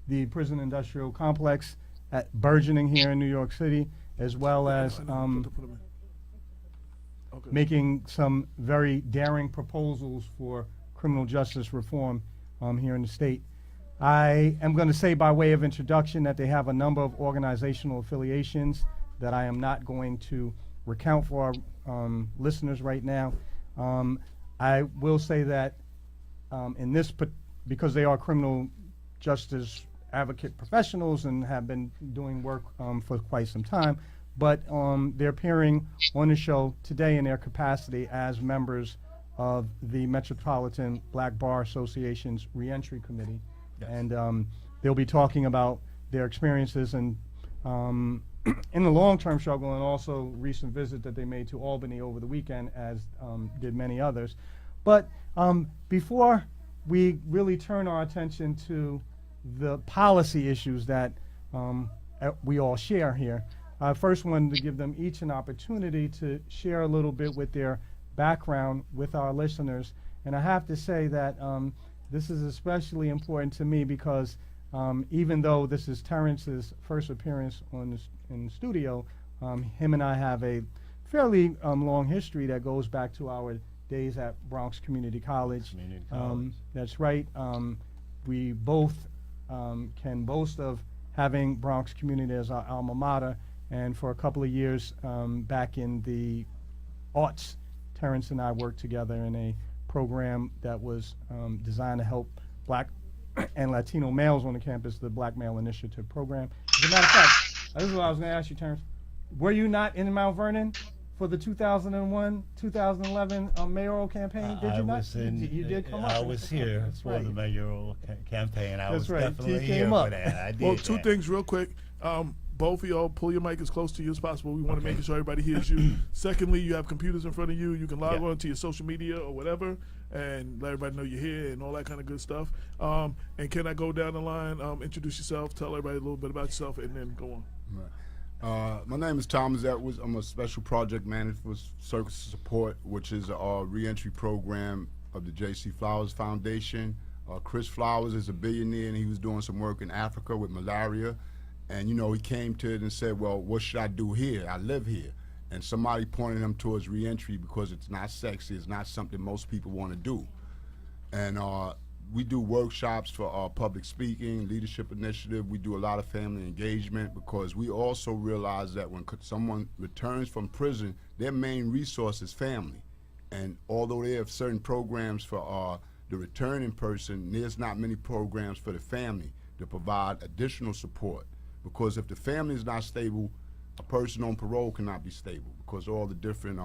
the prison industrial complex at burgeoning here in New York City, as well as Put 'em in. Okay. making some very daring proposals for criminal justice reform here in the state. I am going to say by way of introduction that they have a number of organizational affiliations that I am not going to recount for our listeners right now. I will say that in this, because they are criminal justice advocate professionals and have been doing work for quite some time, but they're appearing on the show today in their capacity as members of the Metropolitan Black Bar Association's Reentry Committee. Yes. And they'll be talking about their experiences and in the long-term struggle, and also recent visit that they made to Albany over the weekend, as did many others. But before we really turn our attention to the policy issues that we all share here, I first wanted to give them each an opportunity to share a little bit with their background with our listeners. And I have to say that this is especially important to me because even though this is Terrence's first appearance in the studio, him and I have a fairly long history that goes back to our days at Bronx Community College. That's right. We both can boast of having Bronx Community as our alma mater, and for a couple of years back in the aughts, Terrence and I worked together in a program that was designed to help Black and Latino males on the campus, the Black Male Initiative Program. As a matter of fact, this is what I was going to ask you, Terrence. Were you not in Mount Vernon for the 2001-2011 mayoral campaign? Did you not? You did come up. I was here That's for right. the mayoral campaign. I That's was right. definitely He here came up. for that. I did Well, two that. things real quick. Both of y'all pull your mic as close to you as possible. We want to make sure everybody hears you. Secondly, you have computers in front of you. You can log on to your social media or whatever and let everybody know you're here and all that kind of good stuff. And can I go down the line, introduce yourself, tell everybody a little bit about yourself, and then go on. Right. My name is Thomas Edwards. I'm a special project manager for Circus Support, which is a reentry program of the J.C. Flowers Foundation. Chris Flowers is a billionaire, and he was doing some work in Africa with malaria. And, you know, he came to it and said, well, what should I do here? I live here. And somebody pointed him towards reentry because it's not sexy. It's not something most people want to do. And we do workshops for public speaking, leadership initiative. We do a lot of family engagement because we also realize that when someone returns from prison, their main resource is family. And although they have certain programs for the returning person, there's not many programs for the family to provide additional support. Because if the family is not stable, a person on parole cannot be stable because all the different,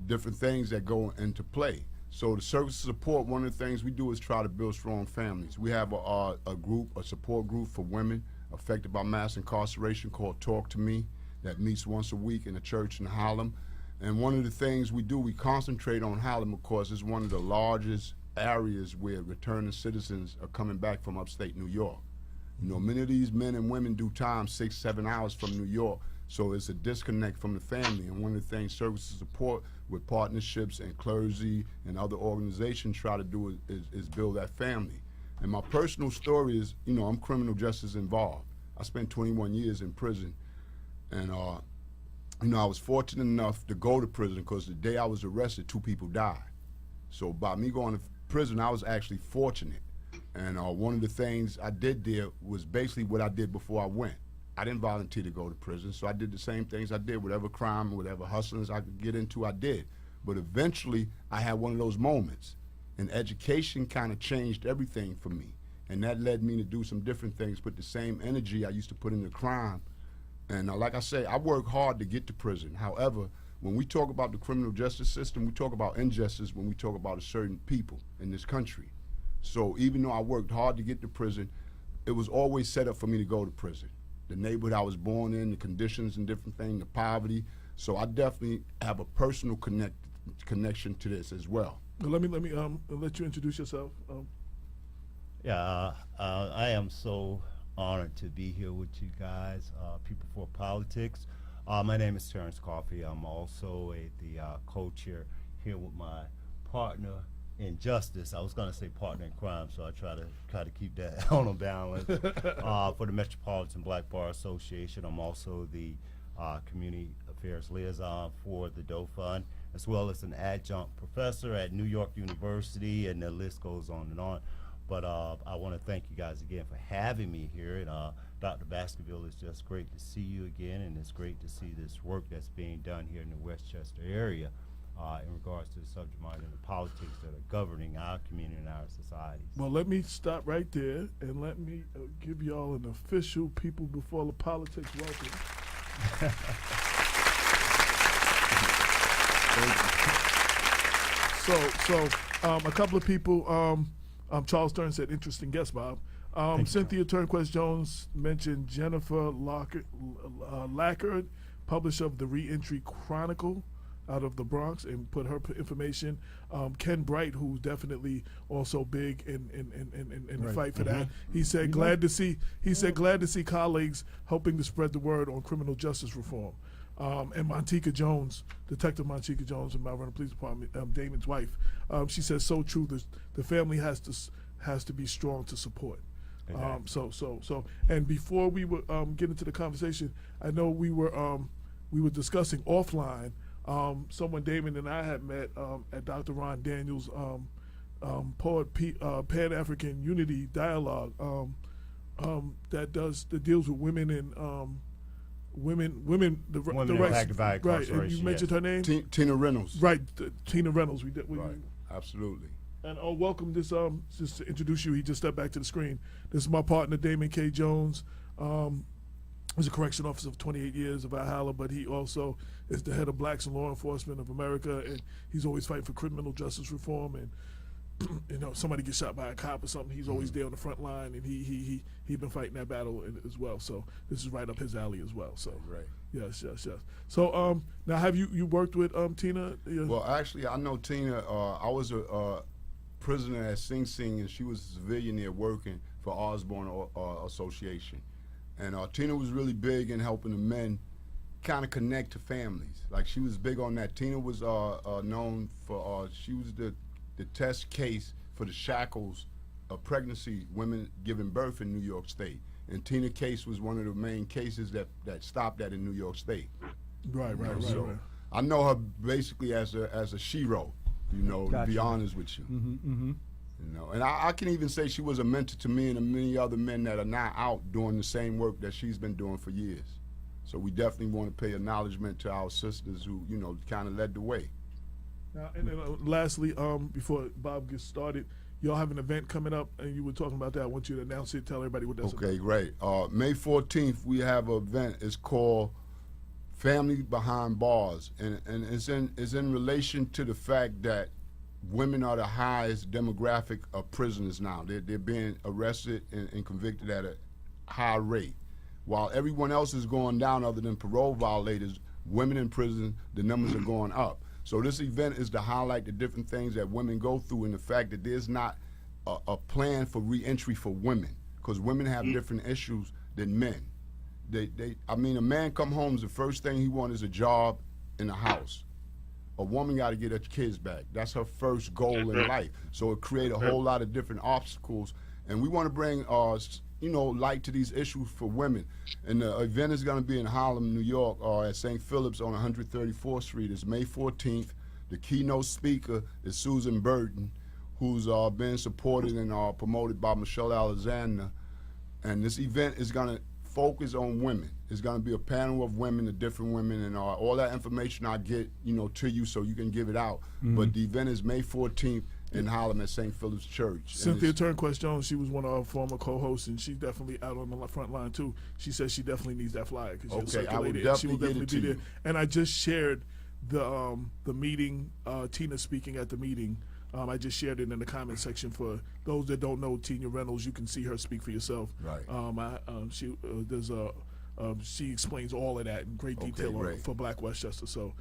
different things that go into play. So the Circus of Support, one of the things we do is try to build strong families. We have a group, a support group for women affected by mass incarceration called Talk to Me that meets once a week in a church in Harlem. And one of the things we do, we concentrate on Harlem, of course, is one of the largest areas where returning citizens are coming back from upstate New York. You know, many of these men and women do time 6, 7 hours from New York, so it's a disconnect from the family. And one of the things Services Support with partnerships and clergy and other organizations try to do is build that family. And my personal story is, you know, I'm criminal justice involved. I spent 21 years in prison, and you know, I was fortunate enough to go to prison because the day I was arrested, 2 people died. So by me going to prison, I was actually fortunate. And one of the things I did there was basically what I did before I went. I didn't volunteer to go to prison, so I did the same things I did. Whatever crime, whatever hustlings I could get into, I did. But eventually, I had one of those moments, and education kind of changed everything for me. And that led me to do some different things, put the same energy I used to put into crime. And like I say, I work hard to get to prison. However, when we talk about the criminal justice system, we talk about injustice when we talk about a certain people in this country. So even though I worked hard to get to prison, it was always set up for me to go to prison. The neighborhood I was born in, the conditions and different things, the poverty. So I definitely have a personal connection to this as well. Let me let you introduce yourself. Yeah, I am so honored to be here with you guys, People for Politics. My name is Terrence Coffey. I'm also the co-chair here with my partner in justice. I was going to say partner in crime, so I try to keep that on a balance. For the Metropolitan Black Bar Association, I'm also the community affairs liaison for the Doe Fund, as well as an adjunct professor at New York University, and the list goes on and on. But I want to thank you guys again for having me here. And Dr. Baskerville, it's just great to see you again, and it's great to see this work that's being done here in the Westchester area in regards to the subject matter and the politics that are governing our community and our society. Well, let me stop right there and let me give y'all an official People Before the Politics welcome. So a couple of people. Charles Stern said, "Interesting guest, Bob." Cynthia Turnquest Jones mentioned Jennifer Lackard, publisher of the Reentry Chronicle out of the Bronx, and put her information. Ken Bright, who's definitely also big in the fight for that. He said, glad to see colleagues helping to spread the word on criminal justice reform. And Montika Jones, Detective Montika Jones of Mount Vernon Police Department, Damon's wife, she says, so true. The family has to be strong to support. So, and before we were get into the conversation, I know we were discussing offline. Someone Damon and I had met at Dr. Ron Daniels' Pan-African Unity Dialogue that deals with women and women the rights, right? And you mentioned her name, Tina Reynolds. Right, Tina Reynolds. Right. Absolutely. And welcome this just to introduce you. He just stepped back to the screen. This is my partner Damon K. Jones. He's a correction officer of 28 years of Valhalla, but he also is the head of Blacks in Law Enforcement of America, and he's always fighting for criminal justice reform. And you know, somebody gets shot by a cop or something, he's always there on the front line, and he's been fighting that battle as well. So this is right up his alley as well. So right. Yes. So now have you worked with Tina? Well, actually, I know Tina. I was a prisoner at Sing Sing, and she was a civilian there working for Osborne Association. And Tina was really big in helping the men kind of connect to families. Like, she was big on that. Tina was known for, she was the test case for the shackles of pregnancy, women giving birth in New York State. And Tina case was one of the main cases that stopped that in New York State. Right. I know her basically as a shero, you know, Gotcha. to be honest with you. You know, and I can even say she was a mentor to me and many other men that are now out doing the same work that she's been doing for years. So we definitely want to pay acknowledgement to our sisters who, you know, kind of led the way. Now, and then lastly, before Bob gets started, y'all have an event coming up, and you were talking about that. I want you to announce it, tell everybody what that's about. Okay, great. May 14th, we have an event. It's called Family Behind Bars, and it's in relation to the fact that women are the highest demographic of prisoners now. They're being arrested and convicted at a high rate. While everyone else is going down other than parole violators, women in prison, the numbers are going up. So this event is to highlight the different things that women go through and the fact that there's not a plan for reentry for women, because women have different issues than men. I mean, a man come home, the first thing he wants is a job in a house. A woman got to get her kids back. That's her first goal in life. So it creates a whole lot of different obstacles. And we want to bring, light to these issues for women. And the event is going to be in Harlem, New York, at St. Philip's on 134th Street. It's May 14th. The keynote speaker is Susan Burton, who's been supported and promoted by Michelle Alexander. And this event is going to focus on women. It's going to be a panel of women, the different women, and all that information I get, to you so you can give it out. But the event is May 14th in Harlem at St. Philip's Church. Cynthia Turnquest-Jones, she was one of our former co-hosts, and she's definitely out on the front line too. She says she definitely needs that flyer because Okay, I will she will definitely be there. And I just shared the meeting, Tina speaking at the meeting. I just shared it in the comment section for those that don't know Tina Reynolds. You can see her speak for yourself. Right. She explains all of that in great detail for Black Westchester. So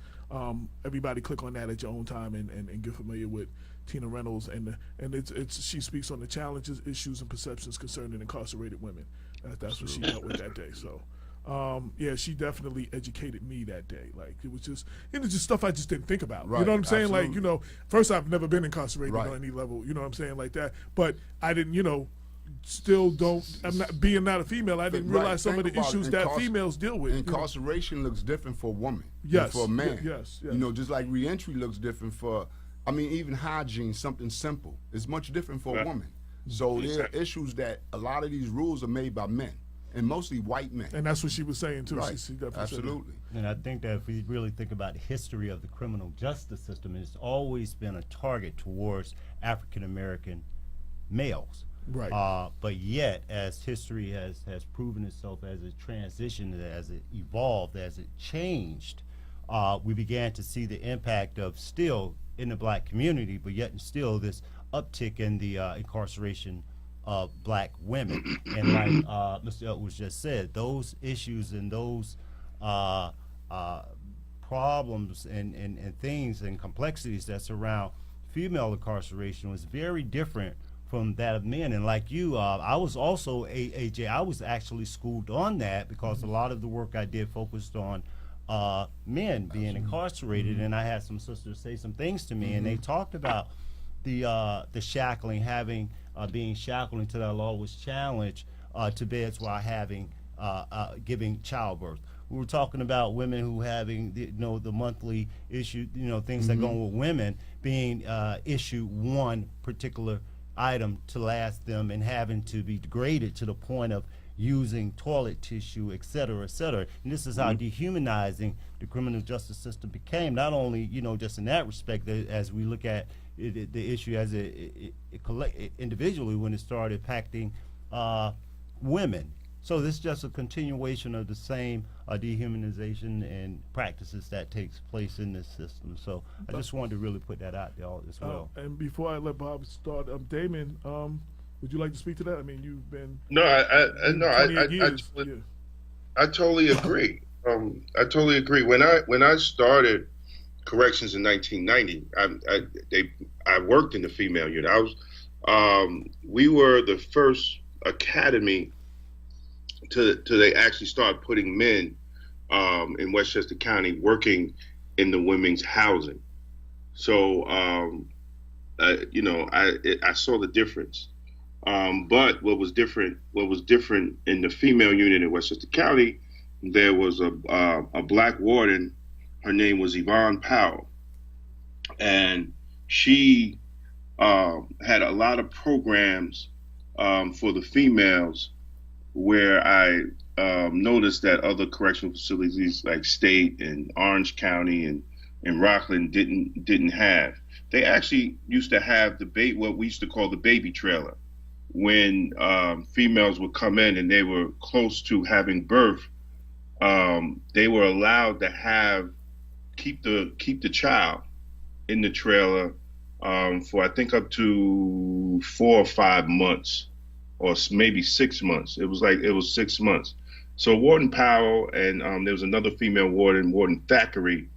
everybody click on that at your own time and get familiar with Tina Reynolds. And she speaks on the challenges, issues, and perceptions concerning incarcerated women. That's what she dealt with that day. So. She definitely educated me that day. Like it was just stuff I just didn't think about. Right, you know what I'm saying? absolutely. Like, first I've never been incarcerated Right. on any level, you know what I'm saying, like that. But I didn't, still don't, I'm not a female, I didn't realize some of the issues that females deal with. Incarceration looks different for a woman Yes. than for a man. Yes. Just like reentry looks different for, even hygiene, something simple, is much different for a woman. So there are issues that a lot of these rules are made by men. And mostly white men. And that's what she was saying too. Right. She definitely Absolutely. And I think that if we really think about the history of the criminal justice system, it's always been a target towards African American males. Right. But yet, as history has proven itself, as it transitioned, as it evolved, as it changed, we began to see the impact of still in the black community, but yet and still this uptick in the incarceration of black women. And like Mr. Edwards just said, those issues and those problems and things and complexities that surround female incarceration was very different from that of men. And like you, I was also, AJ, I was actually schooled on that because a lot of the work I did focused on men being incarcerated, and I had some sisters say some things to me, and they talked about the shackling, being shackled until that law was challenged to beds while giving childbirth. We were talking about women who having the monthly issue, things that go on with women being issued one particular item to last them and having to be degraded to the point of using toilet tissue, et cetera, et cetera. And this is how dehumanizing the criminal justice system became, not only, just in that respect, as we look at the issue as individually when it started impacting women. So this is just a continuation of the same dehumanization and practices that takes place in this system. So I just wanted to really put that out there as well. And before I let Bob start, Damon, would you like to speak to that? I mean, you've been I totally agree. I totally agree. When I started corrections in 1990, I worked in the female unit. We were the first academy to they actually start putting men in Westchester County working in the women's housing. So I saw the difference. But what was different in the female unit in Westchester County, there was a black warden. Her name was Yvonne Powell, and she had a lot of programs for the females, where I noticed that other correctional facilities like State and Orange County and Rockland didn't have. They actually used to have what we used to call the baby trailer, when females would come in and they were close to having birth. They were allowed to keep the child in the trailer for I think up to 4 or 5 months, or maybe 6 months. It was 6 months. So Warden Powell and there was another female warden, Warden Thackeray.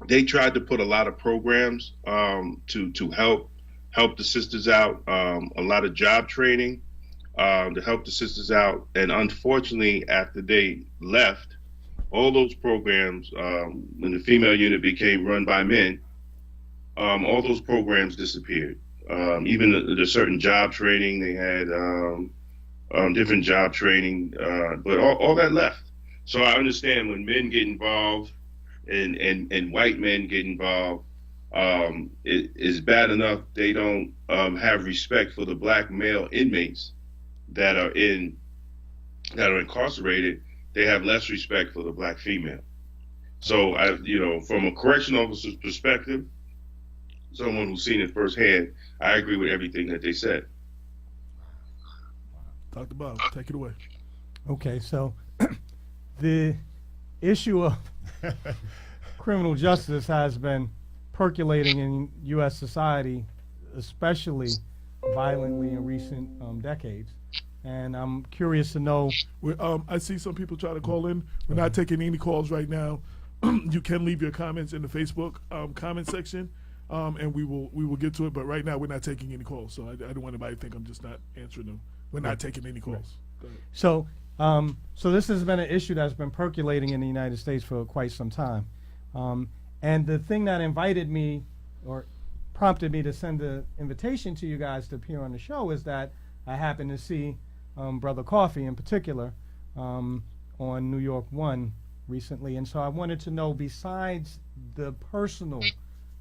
They tried to put a lot of programs to help the sisters out, a lot of job training to help the sisters out. And unfortunately, after they left, all those programs, when the female unit became run by men, all those programs disappeared. Even the certain job training, they had different job training, but all that left. So I understand when men get involved and white men get involved, it is bad enough they don't have respect for the black male inmates that are incarcerated. They have less respect for the black female. So from a correctional officer's perspective, someone who's seen it firsthand, I agree with everything that they said. Dr. Bob, take it away. Okay, so the issue of criminal justice has been percolating in U.S. society, especially violently in recent decades. And I'm curious to know. I see some people try to call in. We're not taking any calls right now. You can leave your comments in the Facebook comment section, and we will get to it. But right now, we're not taking any calls. So I don't want anybody to think I'm just not answering them. We're not taking any calls. So, so this has been an issue that's been percolating in the United States for quite some time. And the thing that invited me or prompted me to send the invitation to you guys to appear on the show is that I happened to see Brother Coffee in particular on New York One recently. And so I wanted to know, besides the personal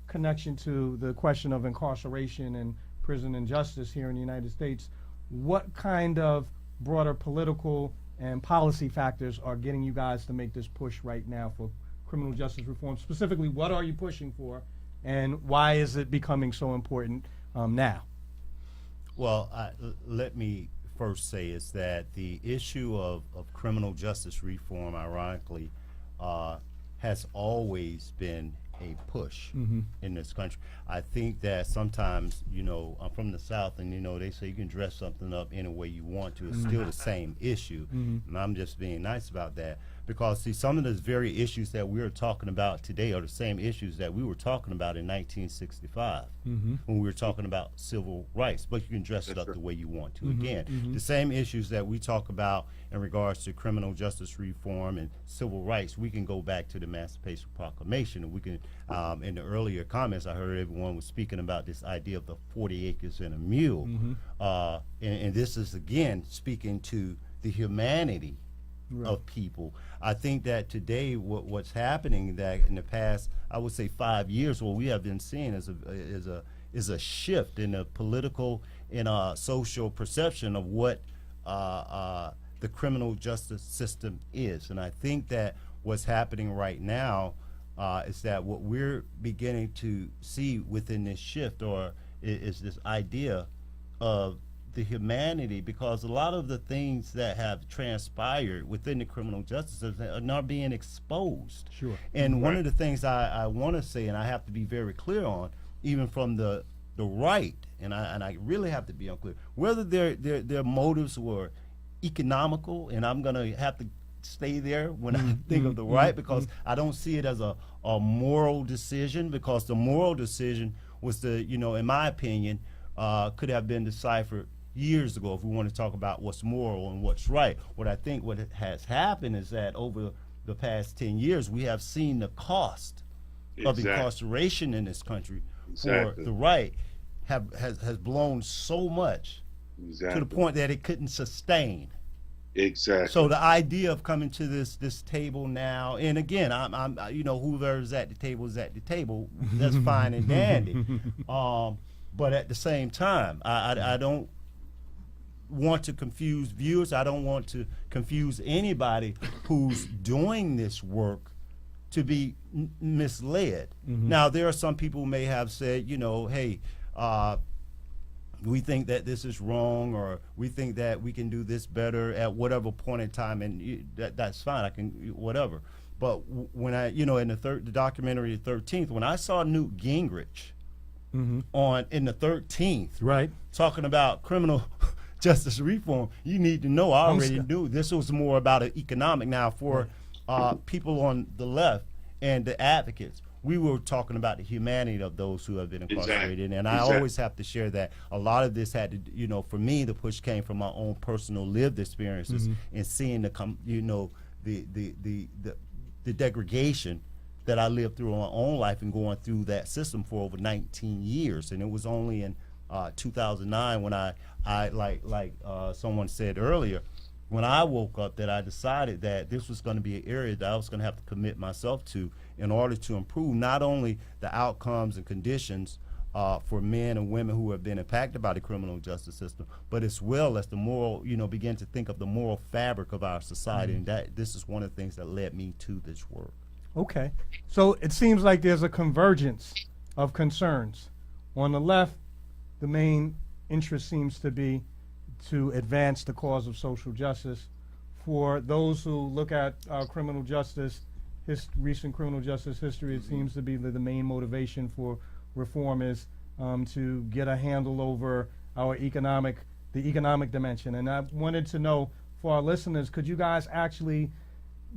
connection to the question of incarceration and prison injustice here in the United States, what kind of broader political and policy factors are getting you guys to make this push right now for criminal justice reform? Specifically, what are you pushing for, and why is it becoming so important now? Well, let me first say is that the issue of criminal justice reform, ironically, has always been a push in this country. I think that sometimes, I'm from the South, and they say you can dress something up any way you want to. It's still the same issue, and I'm just being nice about that. Because, see, some of the very issues that we're talking about today are the same issues that we were talking about in 1965 when we were talking about civil rights. But you can dress it up the way you want to. Again, the same issues that we talk about in regards to criminal justice reform and civil rights, we can go back to the Emancipation Proclamation. And we can, in the earlier comments, I heard everyone was speaking about this idea of the 40 acres and a mule. And this is, again, speaking to the humanity of people. I think that today what's happening, that in the past, I would say 5 years, what we have been seeing is a shift in the political and social perception of what the criminal justice system is. And I think that what's happening right now is that what we're beginning to see within this shift is this idea of the humanity, because a lot of the things that have transpired within the criminal justice system are not being exposed. Sure. And one of the things I want to say, and I have to be very clear on, even from the right, and I really have to be unclear, whether their motives were economical, and I'm going to have to stay there when I think of the right, because I don't see it as a moral decision, because the moral decision was in my opinion, could have been deciphered years ago if we want to talk about what's moral and what's right. What I think what has happened is that over the past 10 years, we have seen the cost of incarceration in this country for the right has blown so much to the point that it couldn't sustain. Exactly. So the idea of coming to this table now, and again, I'm whoever's at the table is at the table. That's fine and dandy. But at the same time, I don't want to confuse viewers. I don't want to confuse anybody who's doing this work to be misled. Now, there are some people who may have said, hey, we think that this is wrong, or we think that we can do this better at whatever point in time, and that's fine. I can whatever. But when I, in the documentary 13th, when I saw Newt Gingrich in the 13th, Right. talking about criminal justice reform. You need to know, I already knew this was more about an economic. Now, for people on the left and the advocates, we were talking about the humanity of those who have been incarcerated. And I always have to share that a lot of this had to, for me, the push came from my own personal lived experiences and seeing the degradation that I lived through in my own life and going through that system for over 19 years. And it was only in 2009 when I like someone said earlier, when I woke up, that I decided that this was going to be an area that I was going to have to commit myself to in order to improve not only the outcomes and conditions for men and women who have been impacted by the criminal justice system, but as well as the moral, begin to think of the moral fabric of our society. And that this is one of the things that led me to this work. Okay. So it seems like there's a convergence of concerns. On the left, the main interest seems to be to advance the cause of social justice. For those who look at criminal justice, recent criminal justice history, it seems to be the main motivation for reform is to get a handle over the economic dimension. And I wanted to know, for our listeners, could you guys actually,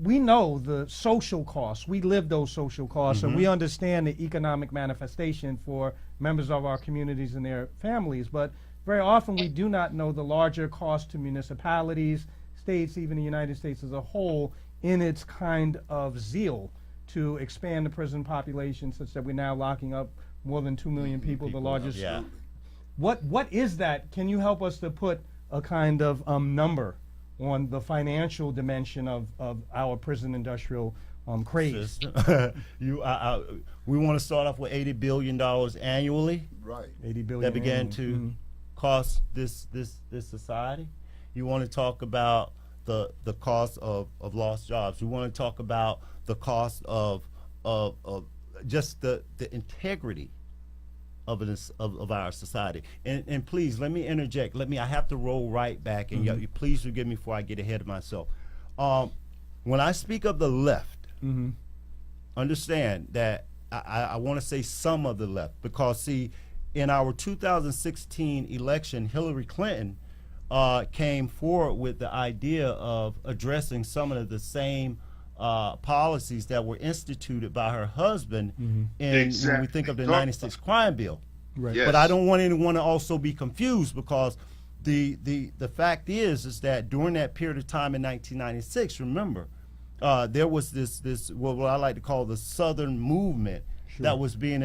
we know the social costs, we live those social costs, and we understand the economic manifestation for members of our communities and their families, but very often we do not know the larger cost to municipalities, states, even the United States as a whole, in its kind of zeal to expand the prison population such that we're now locking up more than 2 million people, the largest. Yeah. What is that? Can you help us to put a kind of number on the financial dimension of our prison industrial craze? We want to start off with $80 billion annually. Right. 80 billion. That began to cost this society. You want to talk about the cost of lost jobs. We want to talk about the cost of just the integrity of our society. And please let me interject. I have to roll right back, and you please forgive me before I get ahead of myself. When I speak of the left, understand that I want to say some of the left, because see, in our 2016 election, Hillary Clinton came forward with the idea of addressing some of the same policies that were instituted by her husband when we think of the 96 crime bill. Right. Yes. But I don't want anyone to also be confused, because the fact is that during that period of time in 1996, remember, there was this what I like to call the Southern movement. Sure. That was being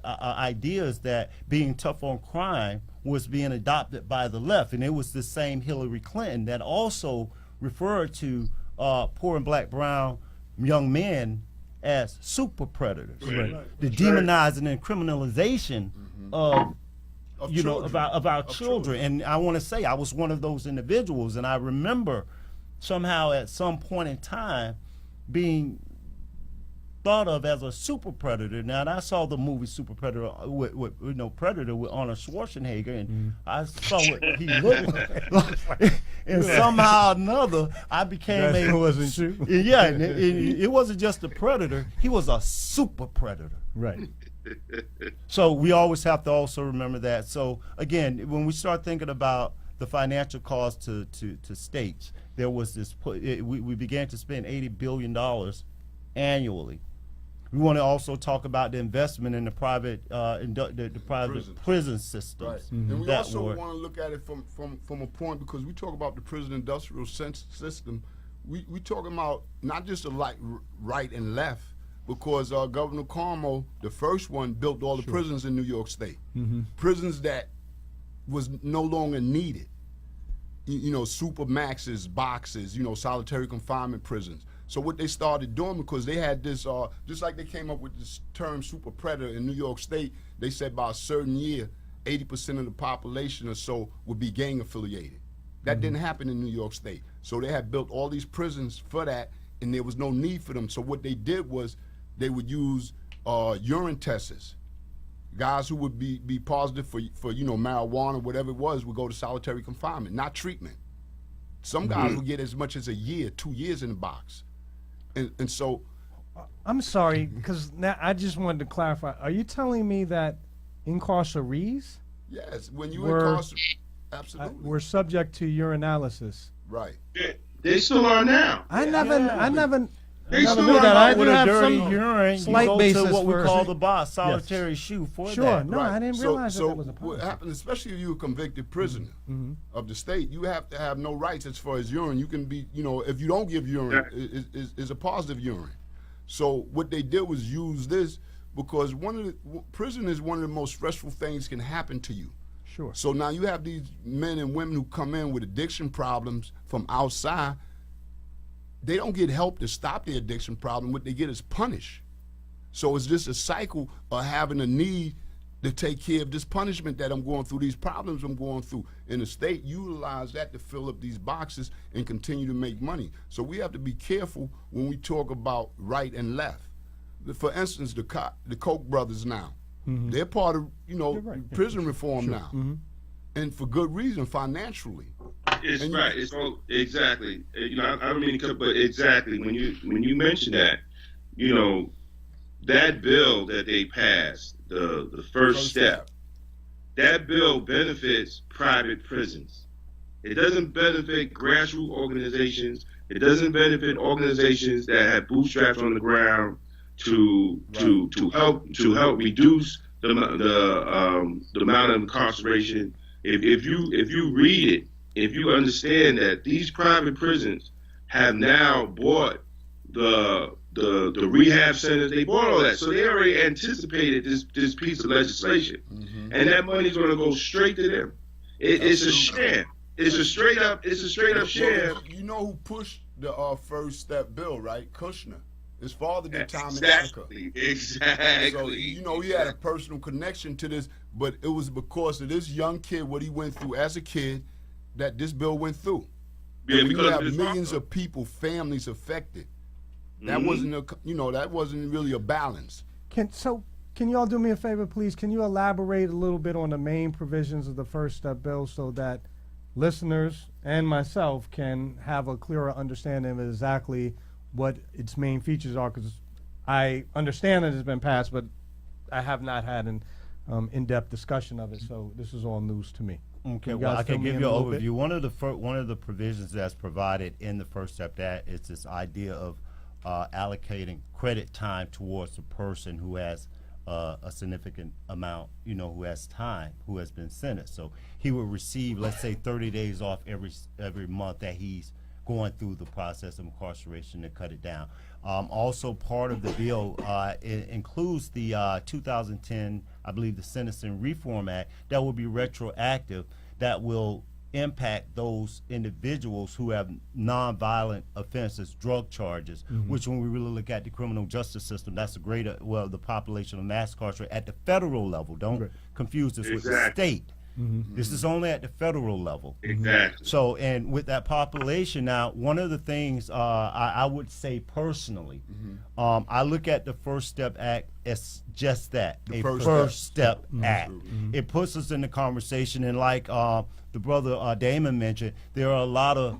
ideas that being tough on crime was being adopted by the left, and it was the same Hillary Clinton that also referred to poor and black brown young men as super predators. Right. The demonizing and criminalization of our children. And I want to say I was one of those individuals, and I remember somehow at some point in time being thought of as a super predator. Now, and I saw the movie Super Predator with Predator with Arnold Schwarzenegger, and I saw what he looked like, and somehow or another I became It wasn't true. Yeah, and it wasn't just a predator; he was a super predator. Right. So we always have to also remember that. So again, when we start thinking about the financial cost to states, there was this. We began to spend $80 billion annually. We want to also talk about the investment in the private prison systems. Right. And we also want to look at it from a point, because we talk about the prison industrial system. We talking about not just the right and left, because Governor Cuomo, the first one, built all the prisons in New York State. Prisons that was no longer needed. Super maxes, boxes, solitary confinement prisons. So what they started doing, because they had this, just like they came up with this term super predator in New York State, they said by a certain year, 80% of the population or so would be gang affiliated. That didn't happen in New York State. So they had built all these prisons for that, and there was no need for them. So what they did was they would use urine tests. Guys who would be positive for marijuana, whatever it was, would go to solitary confinement, not treatment. Some guys would get as much as a year, 2 years in the box. And so, I'm sorry, because now I just wanted to clarify. Are you telling me that incarcerees Yes, when you We're- incarcerate, absolutely. were subject to urinalysis. Right. They still are now. I never They never still knew are that. I With do a have dirty some urine, slight you go basis to what we for- call the box, solitary shoe for Sure, that. no, I didn't realize so that was a what policy. happens, especially if you're a convicted prisoner of the state, you have to have no rights as far as urine. You can be, if you don't give urine, is a positive urine. So what they did was use this because prison is one of the most stressful things can happen to you. Sure. So now you have these men and women who come in with addiction problems from outside. They don't get help to stop their addiction problem. What they get is punished. So it's just a cycle of having a need to take care of this punishment that I'm going through, these problems I'm going through. And the state utilize that to fill up these boxes and continue to make money. So we have to be careful when we talk about right and left. For instance, the Koch brothers now, they're part of, prison reform now. And for good reason, financially. It's right. It's all exactly. I don't mean to cut, but exactly when you mention that, that bill that they passed, the first step, that bill benefits private prisons. It doesn't benefit grassroots organizations. It doesn't benefit organizations that have bootstraps on the ground to help reduce the amount of incarceration. If you read it, if you understand that these private prisons have now bought the rehab centers, they bought all that, so they already anticipated this piece of legislation, and that money's going to go straight to them. It's a sham. It's a straight up sham. You know who pushed the first step bill, right? Kushner. His father did time Exactly. in Africa. So, he had a personal connection to this, but it was because of this young kid, what he went through as a kid, that this bill went through. Yeah, and when you because have of his millions father. of people, families affected. That wasn't that wasn't really a balance. Can you all do me a favor, please? Can you elaborate a little bit on the main provisions of the First Step bill so that listeners and myself can have a clearer understanding of exactly what its main features are? Because I understand that it's been passed, but I have not had an in-depth discussion of it, so this is all news to me. Okay, You well, guys I can fill me give in you a an little bit? overview. One of the provisions that's provided in the First Step Act is this idea of allocating credit time towards a person who has a significant amount, who has time, who has been sentenced. So he will receive, let's say, 30 days off every month that he's going through the process of incarceration to cut it down. Also, part of the bill it includes the 2010, I believe, the Sentencing Reform Act that will be retroactive, that will impact those individuals who have nonviolent offenses, drug charges, which when we really look at the criminal justice system, that's a greater, the population of mass incarceration at the federal level. Don't confuse this with the state. This is only at the federal level. Exactly. So, and with that population now, one of the things I would say personally, I look at the First Step Act as just that, a First Step Act. It puts us in the conversation, and like the brother Damon mentioned, there are a lot of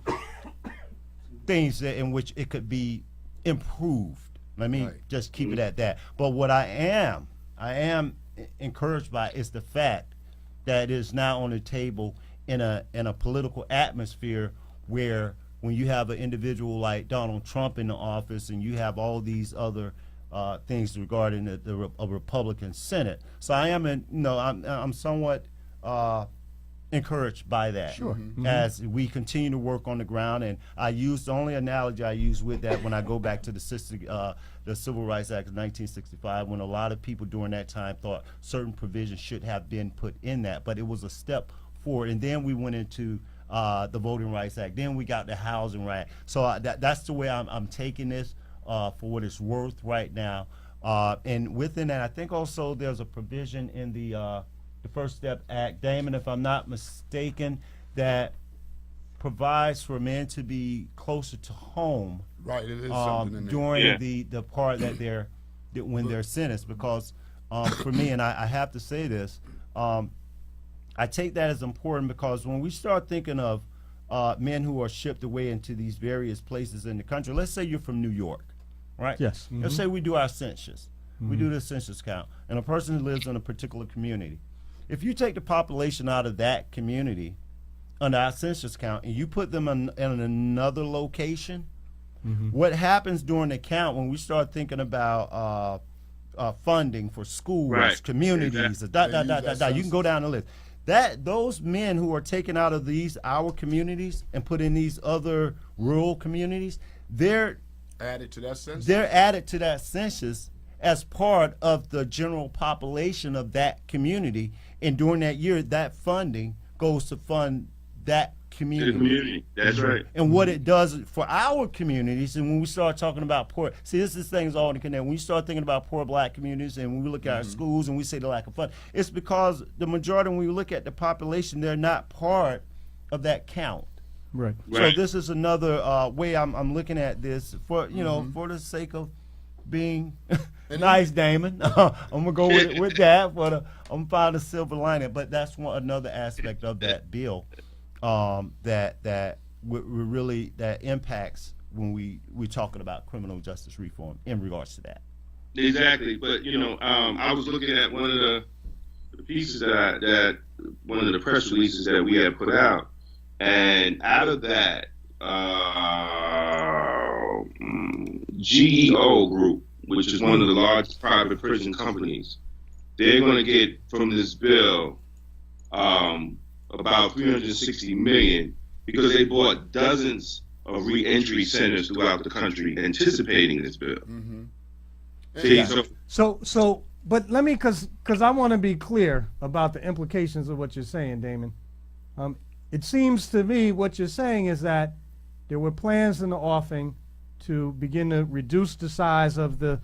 things in which it could be improved. Let me just keep it at that. But what I am encouraged by is the fact that is now on the table in a political atmosphere where when you have an individual like Donald Trump in the office and you have all these other things regarding a Republican Senate. So I am, I'm somewhat encouraged by that. Sure. As we continue to work on the ground, and I use the only analogy I use with that when I go back to the Civil Rights Act of 1965, when a lot of people during that time thought certain provisions should have been put in that, but it was a step forward. And then we went into the Voting Rights Act. Then we got the Housing Right. So that's the way I'm taking this for what it's worth right now. And within that, I think also there's a provision in the First Step Act, Damon, if I'm not mistaken, that provides for men to be closer to home. Right, it is something in there. During the part that when they're sentenced, because for me, and I have to say this, I take that as important because when we start thinking of men who are shipped away into these various places in the country, let's say you're from New York, right? Yes. Let's say we do our census. We do the census count, and a person who lives in a particular community. If you take the population out of that community under our census count and you put them in another location, what happens during the count when we start thinking about funding for schools, Right. communities, They use that you can go down the list. Those men who are taken out of our communities and put in these other rural communities, they're Added to that census. they're added to that census as part of the general population of that community. And during that year, that funding goes to fund that To the community. community. That's right. And what it does for our communities, and when we start talking about poor, see, this thing's all in connect. When you start thinking about poor black communities, and when we look at our schools and we say the lack of fund, it's because the majority, when we look at the population, they're not part of that count. Right. Right. So this is another way I'm looking at this for for the sake of being nice, Damon. I'm gonna go with that, but I'm gonna find a silver lining. But that's another aspect of that bill that we really that impacts when we're talking about criminal justice reform in regards to that. Exactly. But I was looking at one of the pieces that one of the press releases that we had put out, and out of that, GEO Group, which is one of the largest private prison companies, they're going to get from this bill about $360 million because they bought dozens of reentry centers throughout the country anticipating this bill. See, So, but let me, because I want to be clear about the implications of what you're saying, Damon. It seems to me what you're saying is that there were plans in the offing to begin to reduce the size of the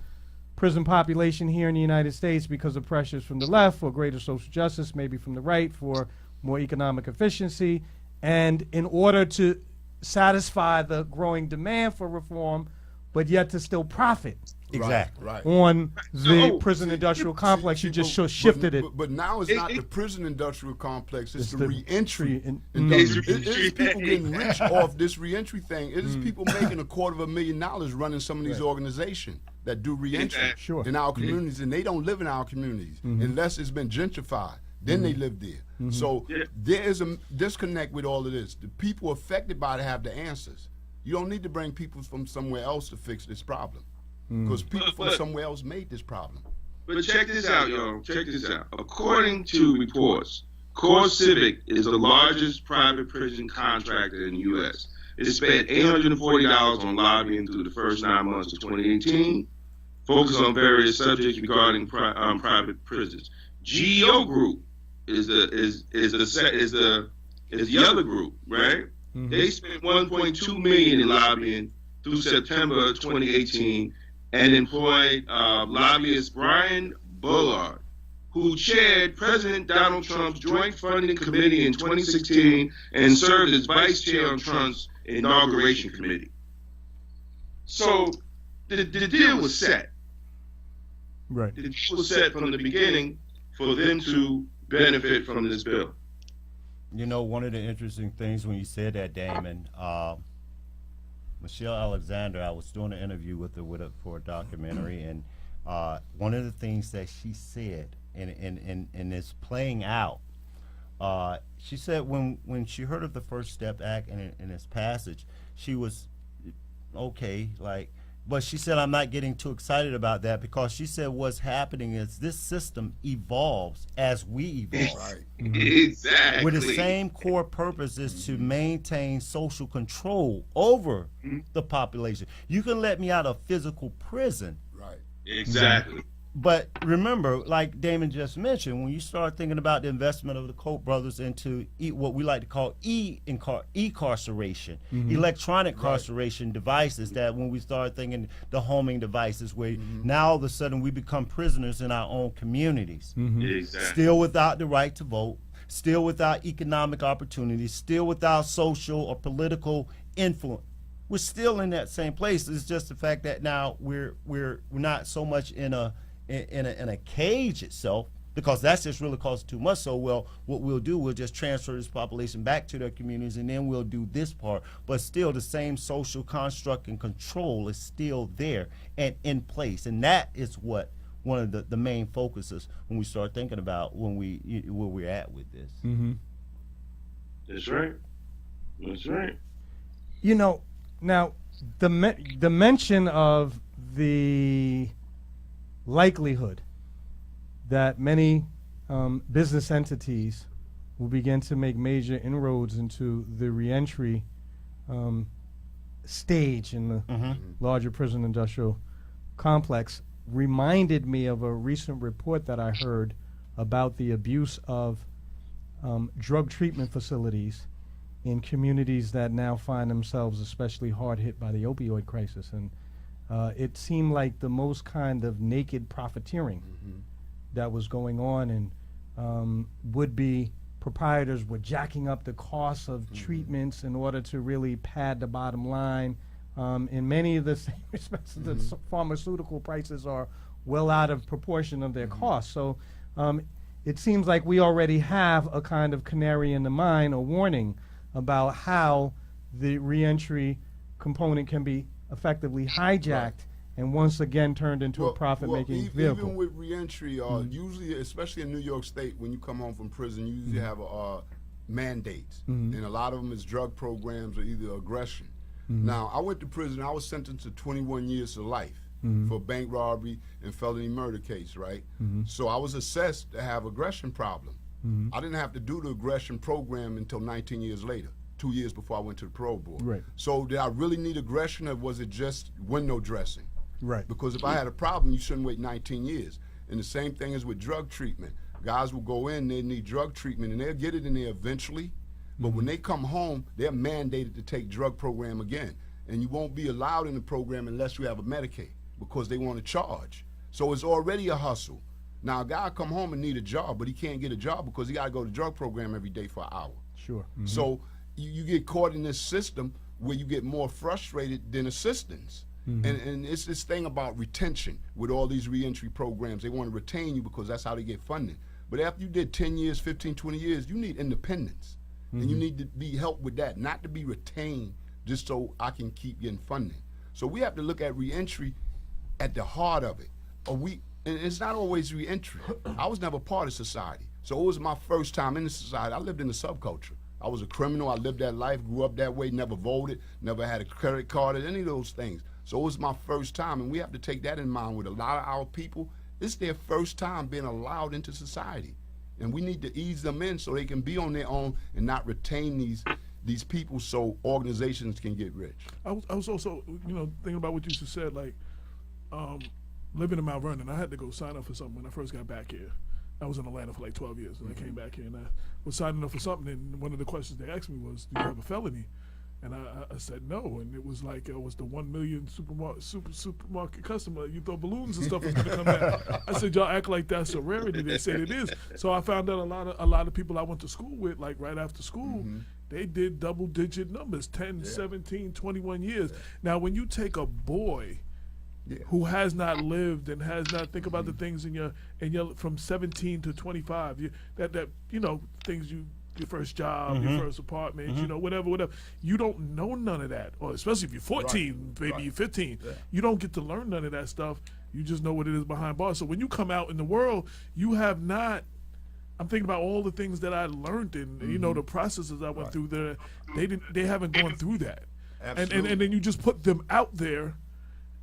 prison population here in the United States because of pressures from the left for greater social justice, maybe from the right for more economic efficiency, and in order to satisfy the growing demand for reform, but yet to still profit Exactly. Right. on the No, prison industrial complex. You just But- shifted it. But now it's not the prison industrial complex, it's the the reentry. reentry. It is people getting rich off this reentry thing. It is people making $250,000 running some of these organizations that do reentry Sure. in our communities, and they don't live in our communities unless it's been gentrified. Then they live there. So there is a disconnect with all of this. The people affected by it have the answers. You don't need to bring people from somewhere else to fix this problem. Because people from somewhere else made this problem. But check this out, y'all. Check this out. According to reports, Core Civic is the largest private prison contractor in the U.S. It spent $840 on lobbying through the first 9 months of 2018, focused on various subjects regarding private prisons. GEO Group is the other group, right? They spent $1.2 million in lobbying through September 2018. And employed lobbyist Brian Bullard, who chaired President Donald Trump's Joint Funding Committee in 2016 and served as vice chair on Trump's inauguration committee. So the deal was set. Right. The deal was set from the beginning for them to benefit from this bill. You know, one of the interesting things when you said that, Damon, Michelle Alexander, I was doing an interview with her for a documentary, and one of the things that she said, and it's playing out, she said when she heard of the First Step Act and its passage, she was okay, but she said, I'm not getting too excited about that because she said what's happening is this system evolves as we evolve. Exactly. With the same core purpose is to maintain social control over the population. You can let me out of physical prison. Right. Exactly. But remember, like Damon just mentioned, when you start thinking about the investment of the Koch brothers into what we like to call e-incarceration, electronic incarceration devices, that when we start thinking the homing devices, where now all of a sudden we become prisoners in our own communities, Exactly. still without the right to vote, still without economic opportunities, still without social or political influence. We're still in that same place. It's just the fact that now we're not so much in a cage itself, because that's just really costing too much. So what we'll do, we'll just transfer this population back to their communities, and then we'll do this part. But still, the same social construct and control is still there and in place, and that is what one of the main focuses when we start thinking about where we're at with this. That's right. That's right. You know, now the mention of the likelihood that many business entities will begin to make major inroads into the reentry stage in the larger prison industrial complex reminded me of a recent report that I heard about the abuse of drug treatment facilities in communities that now find themselves especially hard hit by the opioid crisis. And it seemed like the most kind of naked profiteering that was going on, and would-be proprietors were jacking up the costs of treatments in order to really pad the bottom line. In many of the same respects, the pharmaceutical prices are well out of proportion of their costs. So it seems like we already have a kind of canary in the mine, a warning about how the reentry component can be effectively hijacked and once again turned into a profit-making vehicle. Even with reentry, usually, especially in New York State, when you come home from prison, you usually have mandates, and a lot of them is drug programs or either aggression. Now, I went to prison. I was sentenced to 21 years to life for bank robbery and felony murder case, right? So I was assessed to have aggression problem. I didn't have to do the aggression program until 19 years later, 2 years before I went to the parole board. Right. So did I really need aggression, or was it just window dressing? Right. Because if I had a problem, you shouldn't wait 19 years. And the same thing is with drug treatment. Guys will go in, they need drug treatment, and they'll get it in there eventually. But when they come home, they're mandated to take drug program again. And you won't be allowed in the program unless you have a Medicaid, because they want to charge. So it's already a hustle. Now, a guy come home and need a job, but he can't get a job because he got to go to drug program every day for an hour. Sure. So you get caught in this system where you get more frustrated than assistance. And it's this thing about retention with all these reentry programs. They want to retain you because that's how they get funding. But after you did 10 years, 15, 20 years, you need independence. And you need to be helped with that, not to be retained just so I can keep getting funding. So we have to look at reentry at the heart of it. And it's not always reentry. I was never part of society. So it was my first time in the society. I lived in the subculture. I was a criminal. I lived that life, grew up that way, never voted, never had a credit card, or any of those things. So it was my first time, and we have to take that in mind with a lot of our people. It's their first time being allowed into society. And we need to ease them in so they can be on their own and not retain these people so organizations can get rich. I was also, thinking about what you just said, like, living in Mount Vernon, I had to go sign up for something when I first got back here. I was in Atlanta for like 12 years, and I came back here, and I was signing up for something, and one of the questions they asked me was, do you have a felony? And I said no, and it was like, was the 1 million supermarket customer. You thought balloons and stuff was going to come back. I said, y'all act like that's a rarity. They said it is. So I found out a lot of people I went to school with, like right after school, they did double-digit numbers, 10, 17, 21 years. Now, when you take a boy who has not lived and has not think about the things in your from 17 to 25, things your first job, your first apartment, whatever. You don't know none of that, or especially if you're 14, maybe you're 15. Yeah. You don't get to learn none of that stuff. You just know what it is behind bars. So when you come out in the world, you have not. I'm thinking about all the things that I learned and the processes I went through there. They haven't gone through that, and then you just put them out there,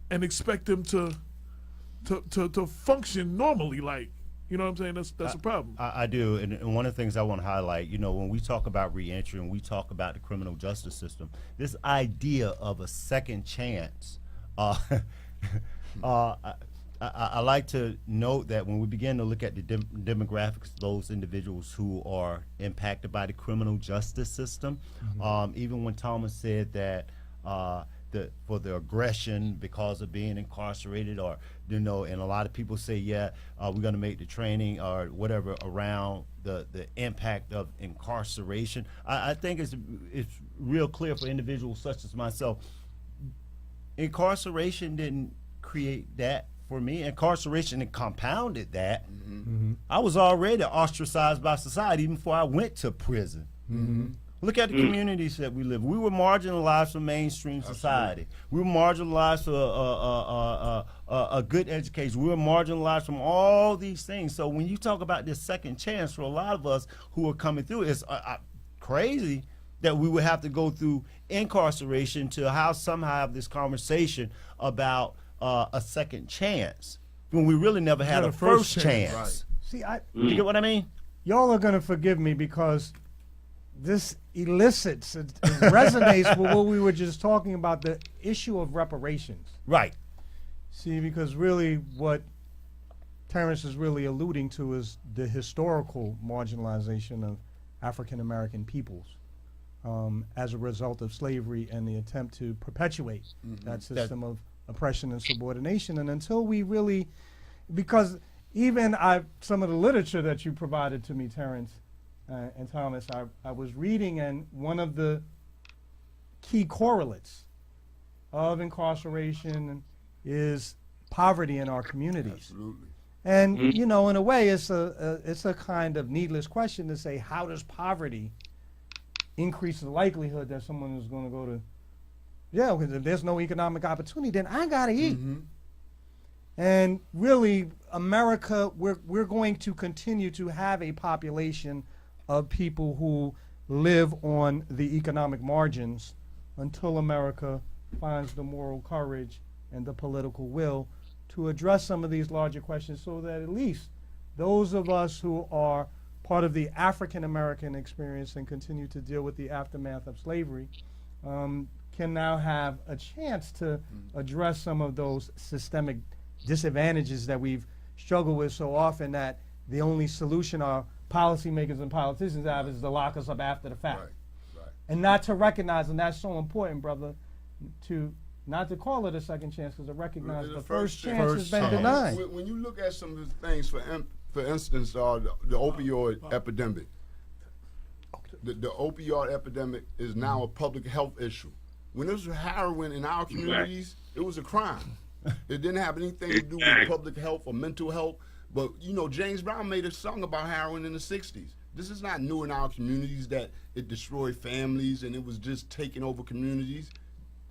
and expect them to function normally, like. You know what I'm saying? That's a problem. I do, and one of the things I want to highlight, when we talk about reentry and we talk about the criminal justice system, this idea of a second chance, I like to note that when we begin to look at the demographics of those individuals who are impacted by the criminal justice system, even when Thomas said that for the aggression because of being incarcerated, or and a lot of people say, we're going to make the training or whatever around the impact of incarceration. I think it's real clear for individuals such as myself. Incarceration didn't create that for me. Incarceration compounded that. I was already ostracized by society even before I went to prison. Look at the communities that we live. We were marginalized from mainstream society. We were marginalized for a good education. We were marginalized from all these things. So when you talk about this second chance for a lot of us who are coming through, it's crazy that we would have to go through incarceration to somehow have this conversation about a second chance when we really never had a first chance. Right. See, You get what I mean? y'all are going to forgive me because this elicits, it resonates with what we were just talking about, the issue of reparations. Right. See, because really what Terrence is really alluding to is the historical marginalization of African American peoples as a result of slavery and the attempt to perpetuate that system of oppression and subordination. And until we really, because even some of the literature that you provided to me, Terrence and Thomas, I was reading, and one of the key correlates of incarceration is poverty in our communities. Absolutely. And you know, in a way, it's a kind of needless question to say, how does poverty increase the likelihood that someone is going to go to jail? Because if there's no economic opportunity, then I gotta eat. And really, America, we're going to continue to have a population of people who live on the economic margins until America finds the moral courage and the political will to address some of these larger questions, so that at least those of us who are part of the African American experience and continue to deal with the aftermath of slavery can now have a chance to address some of those systemic disadvantages that we've struggled with so often, that the only solution our policymakers and politicians have is to lock us up after the fact. Right. And not to recognize, and that's so important, brother, not to call it a second chance, because to recognize the first chance has been denied. When you look at some of the things, for instance, the opioid epidemic. The opioid epidemic is now a public health issue. When there was heroin in our communities, it was a crime. It didn't have anything to do with public health or mental health. But, you know, James Brown made a song about heroin in the 60s. This is not new in our communities, that it destroyed families and it was just taking over communities.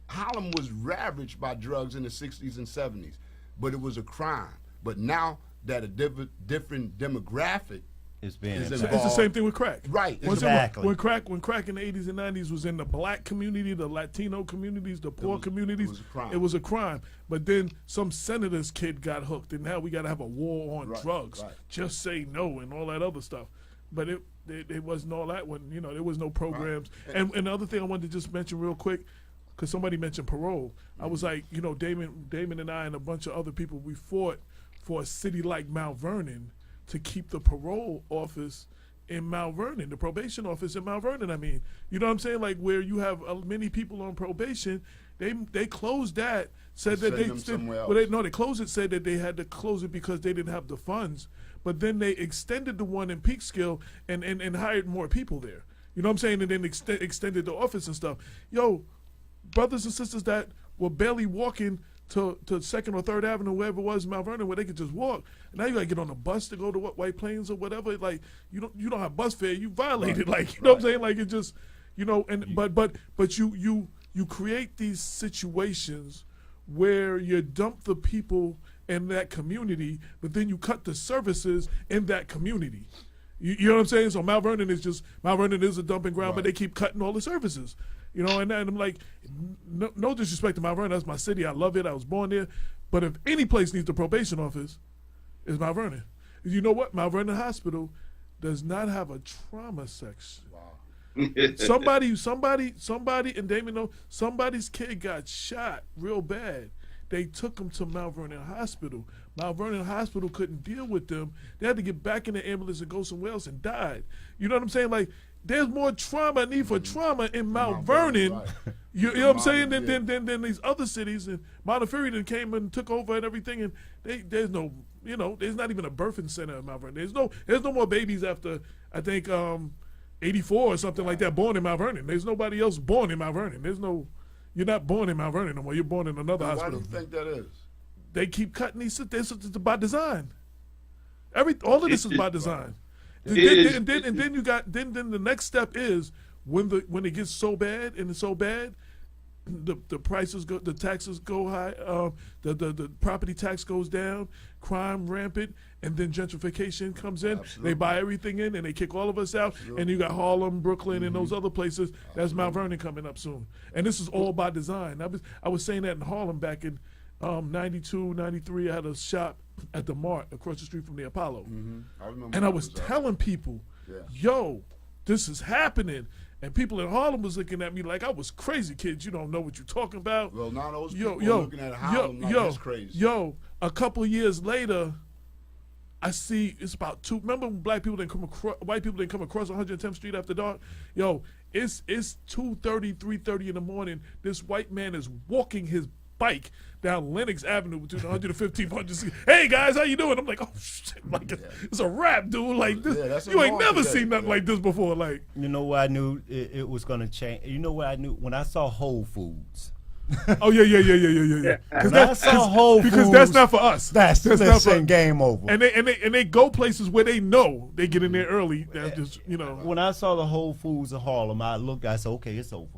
Harlem was ravaged by drugs in the 60s and 70s, but it was a crime. But now that a different demographic It's being is It's involved. the same thing with crack. Right, exactly. When crack in the 80s and 90s was in the black community, the Latino communities, the poor communities, it was a crime. But then some senator's kid got hooked, and now we got to have a war on drugs. right. Just say no and all that other stuff. But it wasn't all that when, you know, there was no programs. And the other thing I wanted to just mention real quick, because somebody mentioned parole. I was like, you know, Damon and I and a bunch of other people, we fought for a city like Mount Vernon to keep the parole office in Mount Vernon, the probation office in Mount Vernon. I mean, you know what I'm saying? Like, where you have many people on probation, they closed that, said that they closed it, said that they had to close it because they didn't have the funds. But then they extended the one in Peekskill and hired more people there. You know what I'm saying? And then extended the office and stuff. Yo, brothers and sisters that were barely walking to 2nd or 3rd Avenue, wherever it was, Mount Vernon, where they could just walk. And now you gotta get on a bus to go to White Plains or whatever. Like, you don't have bus fare, you violated. Like, you know what I'm saying? Like, it just, you know, and but you create these situations where you dump the people in that community, but then you cut the services in that community. You know what I'm saying? So Mount Vernon is a dumping ground, but they keep cutting all the services. You know, and I'm like, no disrespect to Mount Vernon, that's my city, I love it, I was born there. But if any place needs the probation office, it's Mount Vernon. You know what? Mount Vernon Hospital does not have a trauma section. Wow. somebody, and Damon knows, somebody's kid got shot real bad. They took him to Mount Vernon Hospital. Mount Vernon Hospital couldn't deal with them. They had to get back in the ambulance and go somewhere else and died. You know what I'm saying? Like, there's more need for trauma in Mount Vernon. Right. You know what I'm saying? Than these other cities. And Montefiore then came and took over and everything. And there's no, you know, there's not even a birthing center in Mount Vernon. There's no more babies after, I think, 84 or something like that born in Mount Vernon. There's nobody else born in Mount Vernon. You're not born in Mount Vernon no more. You're born in another hospital. Why do you think that is? They keep cutting these. It's by design. All of this is by design. And then the next step is, when it gets so bad and it's so bad, the prices go, the taxes go high, the property tax goes down, crime rampant, and then gentrification comes in. They buy everything in and they kick all of us out. And you got Harlem, Brooklyn, and those other places. That's Mount Vernon coming up soon. And this is all by design. I was saying that in Harlem back in 92, 93. I had a shop at the Mart across the street from the Apollo. I remember. And I was telling people, yo, this is happening. And people in Harlem was looking at me like I was crazy. Kids, you don't know what you're talking about. Well, now those people are looking at Harlem like that's crazy. Yo, a couple years later, I see it's about two. Remember when white people didn't come across 110th Street after dark? Yo, it's 2:30, 3:30 in the morning. This white man is walking his bike down Lenox Avenue between 115th, 100. Hey guys, how you doing? I'm like, oh shit, like it's a rap, dude. Like this, you ain't never seen nothing like this before. Like, you know what I knew it was gonna change. You know what I knew when I saw Whole Foods. Oh yeah. Because that's Whole Foods. Because that's not for us. That's not for game over. And they go places where they know they get in there early. That's just When I saw the Whole Foods in Harlem, I said, okay, it's over.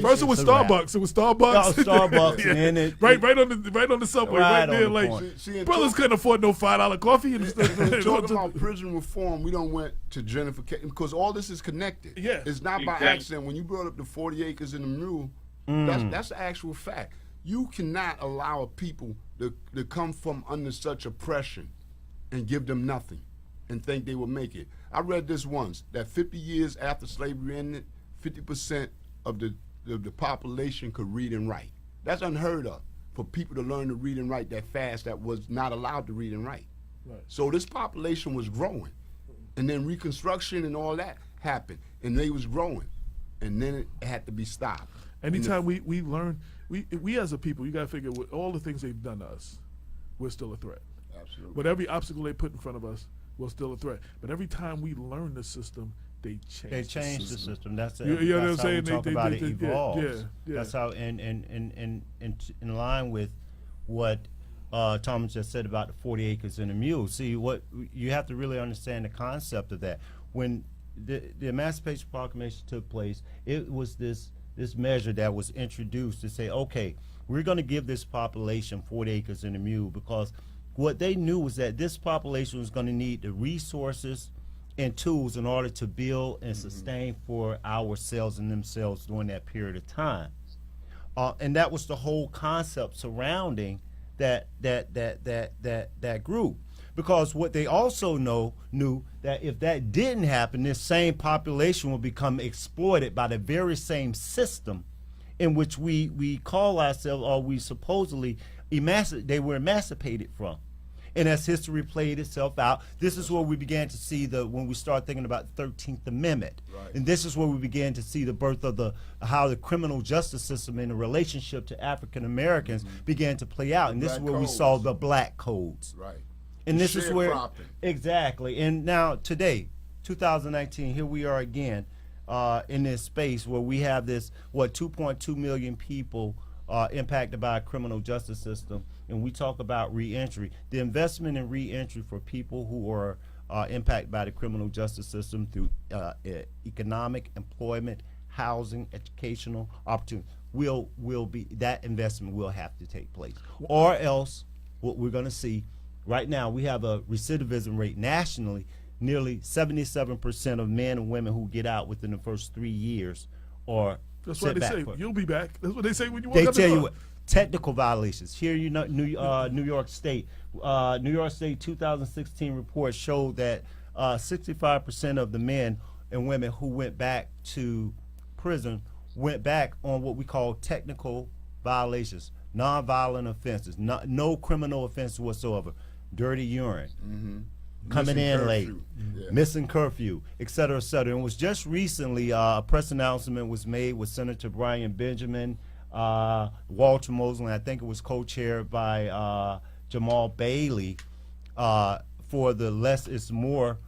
First it was Starbucks. It was Starbucks. Starbucks, yeah. and it, right on the subway, right there. Like brothers couldn't afford no $5 coffee. And talking about prison reform, we don't went to gentrification because all this is connected. Yeah, it's not by accident. When you brought up the 40 acres in the mule, that's the actual fact. You cannot allow a people to come from under such oppression and give them nothing and think they will make it. I read this once that 50 years after slavery ended, 50% of the population could read and write. That's unheard of for people to learn to read and write that fast that was not allowed to read and write. Right. So this population was growing. And then Reconstruction and all that happened. And they was growing. And then it had to be stopped. Anytime we learn, we as a people, you got to figure with all the things they've done to us, we're still a threat. Absolutely. With every obstacle they put in front of us, we're still a threat. But every time we learn the system, they change the system. That's you know what I'm saying? Talk about it evolves. Yeah. That's how, in line with what Thomas just said about the 40 acres and a mule. See, what you have to really understand the concept of that. When the Emancipation Proclamation took place, it was this measure that was introduced to say, okay, we're going to give this population 40 acres and a mule because what they knew was that this population was going to need the resources and tools in order to build and sustain for ourselves and themselves during that period of time. And that was the whole concept surrounding that group. Because what they also knew that if that didn't happen, this same population will become exploited by the very same system in which we call ourselves, or we supposedly they were emancipated from. And as history played itself out, this is where we began to see when we start thinking about the 13th Amendment. Right. And this is where we began to see the birth of how the criminal justice system in the relationship to African Americans began to play out. And this is where we saw the black codes. Right. And this is where, exactly. And now today, 2019, here we are again in this space where we have this, 2.2 million people impacted by a criminal justice system. And we talk about reentry. The investment in reentry for people who are impacted by the criminal justice system through economic, employment, housing, educational opportunity will be, that investment will have to take place. Or else what we're going to see right now, we have a recidivism rate nationally. Nearly 77% of men and women who get out within the first 3 years are That's why they say you'll be back. That's what they say when you walk they out the tell door. you what, technical violations. Here, New York State. New York State 2016 report showed that 65% of the men and women who went back to prison went back on what we call technical violations, nonviolent offenses, no criminal offense whatsoever, dirty urine, coming in late, missing curfew, et cetera, et cetera. And it was just recently a press announcement was made with Senator Brian Benjamin, Walter Mosley, I think it was co-chaired by Jamal Bailey, for the Less is More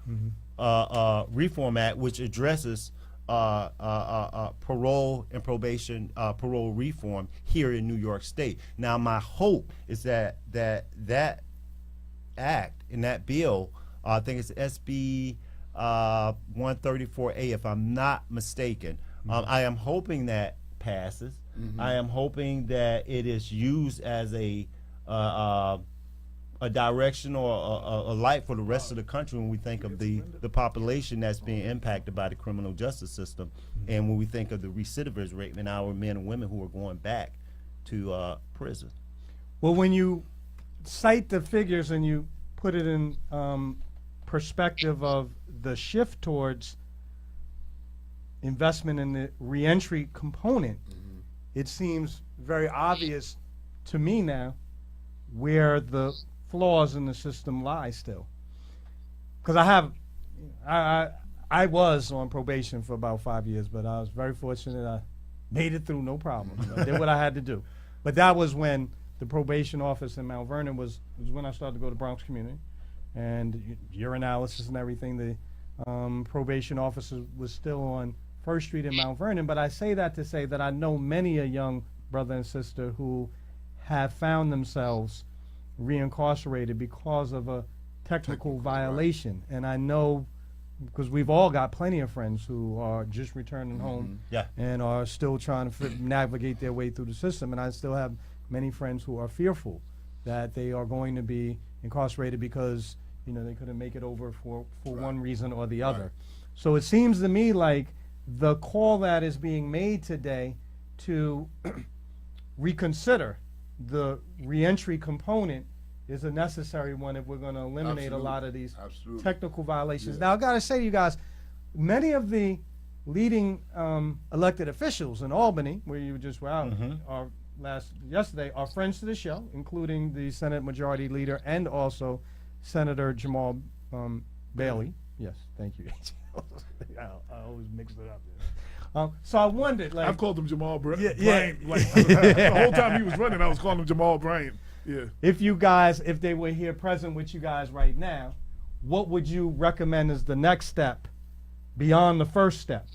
Reform Act, which addresses parole and probation, parole reform here in New York State. Now, my hope is that act in that bill, I think it's SB 134A, if I'm not mistaken. I am hoping that passes. I am hoping that it is used as a direction or a light for the rest of the country when we think of the population that's being impacted by the criminal justice system, and when we think of the recidivist rate in our men and women who are going back to prison. Well, when you cite the figures and you put it in perspective of the shift towards investment in the reentry component, it seems very obvious to me now where the flaws in the system lie still. Because I was on probation for about 5 years, but I was very fortunate. I made it through no problem. I did what I had to do. But that was when the probation office in Mount Vernon was when I started to go to Bronx Community, and urinalysis and everything. The probation officer was still on First Street in Mount Vernon. But I say that to say that I know many a young brother and sister who have found themselves reincarcerated because of a technical violation. And I know, because we've all got plenty of friends who are just returning home and are still trying to navigate their way through the system. And I still have many friends who are fearful that they are going to be incarcerated because, you know, they couldn't make it over for one reason or the other. So it seems to me like the call that is being made today to reconsider the reentry component is a necessary one if we're going to eliminate a lot of these technical violations. Now, I've got to say to you guys, many of the leading elected officials in Albany, where you just were out yesterday, are friends to the show, including the Senate Majority Leader and also Senator Jamal Bailey. Yes, thank you. I always mix it up. So I wondered, like, I've called him Jamal Bryant. Like, the whole time he was running, I was calling him Jamal Bryant. Yeah. If you guys, if they were here present with you guys right now, what would you recommend as the next step beyond the first step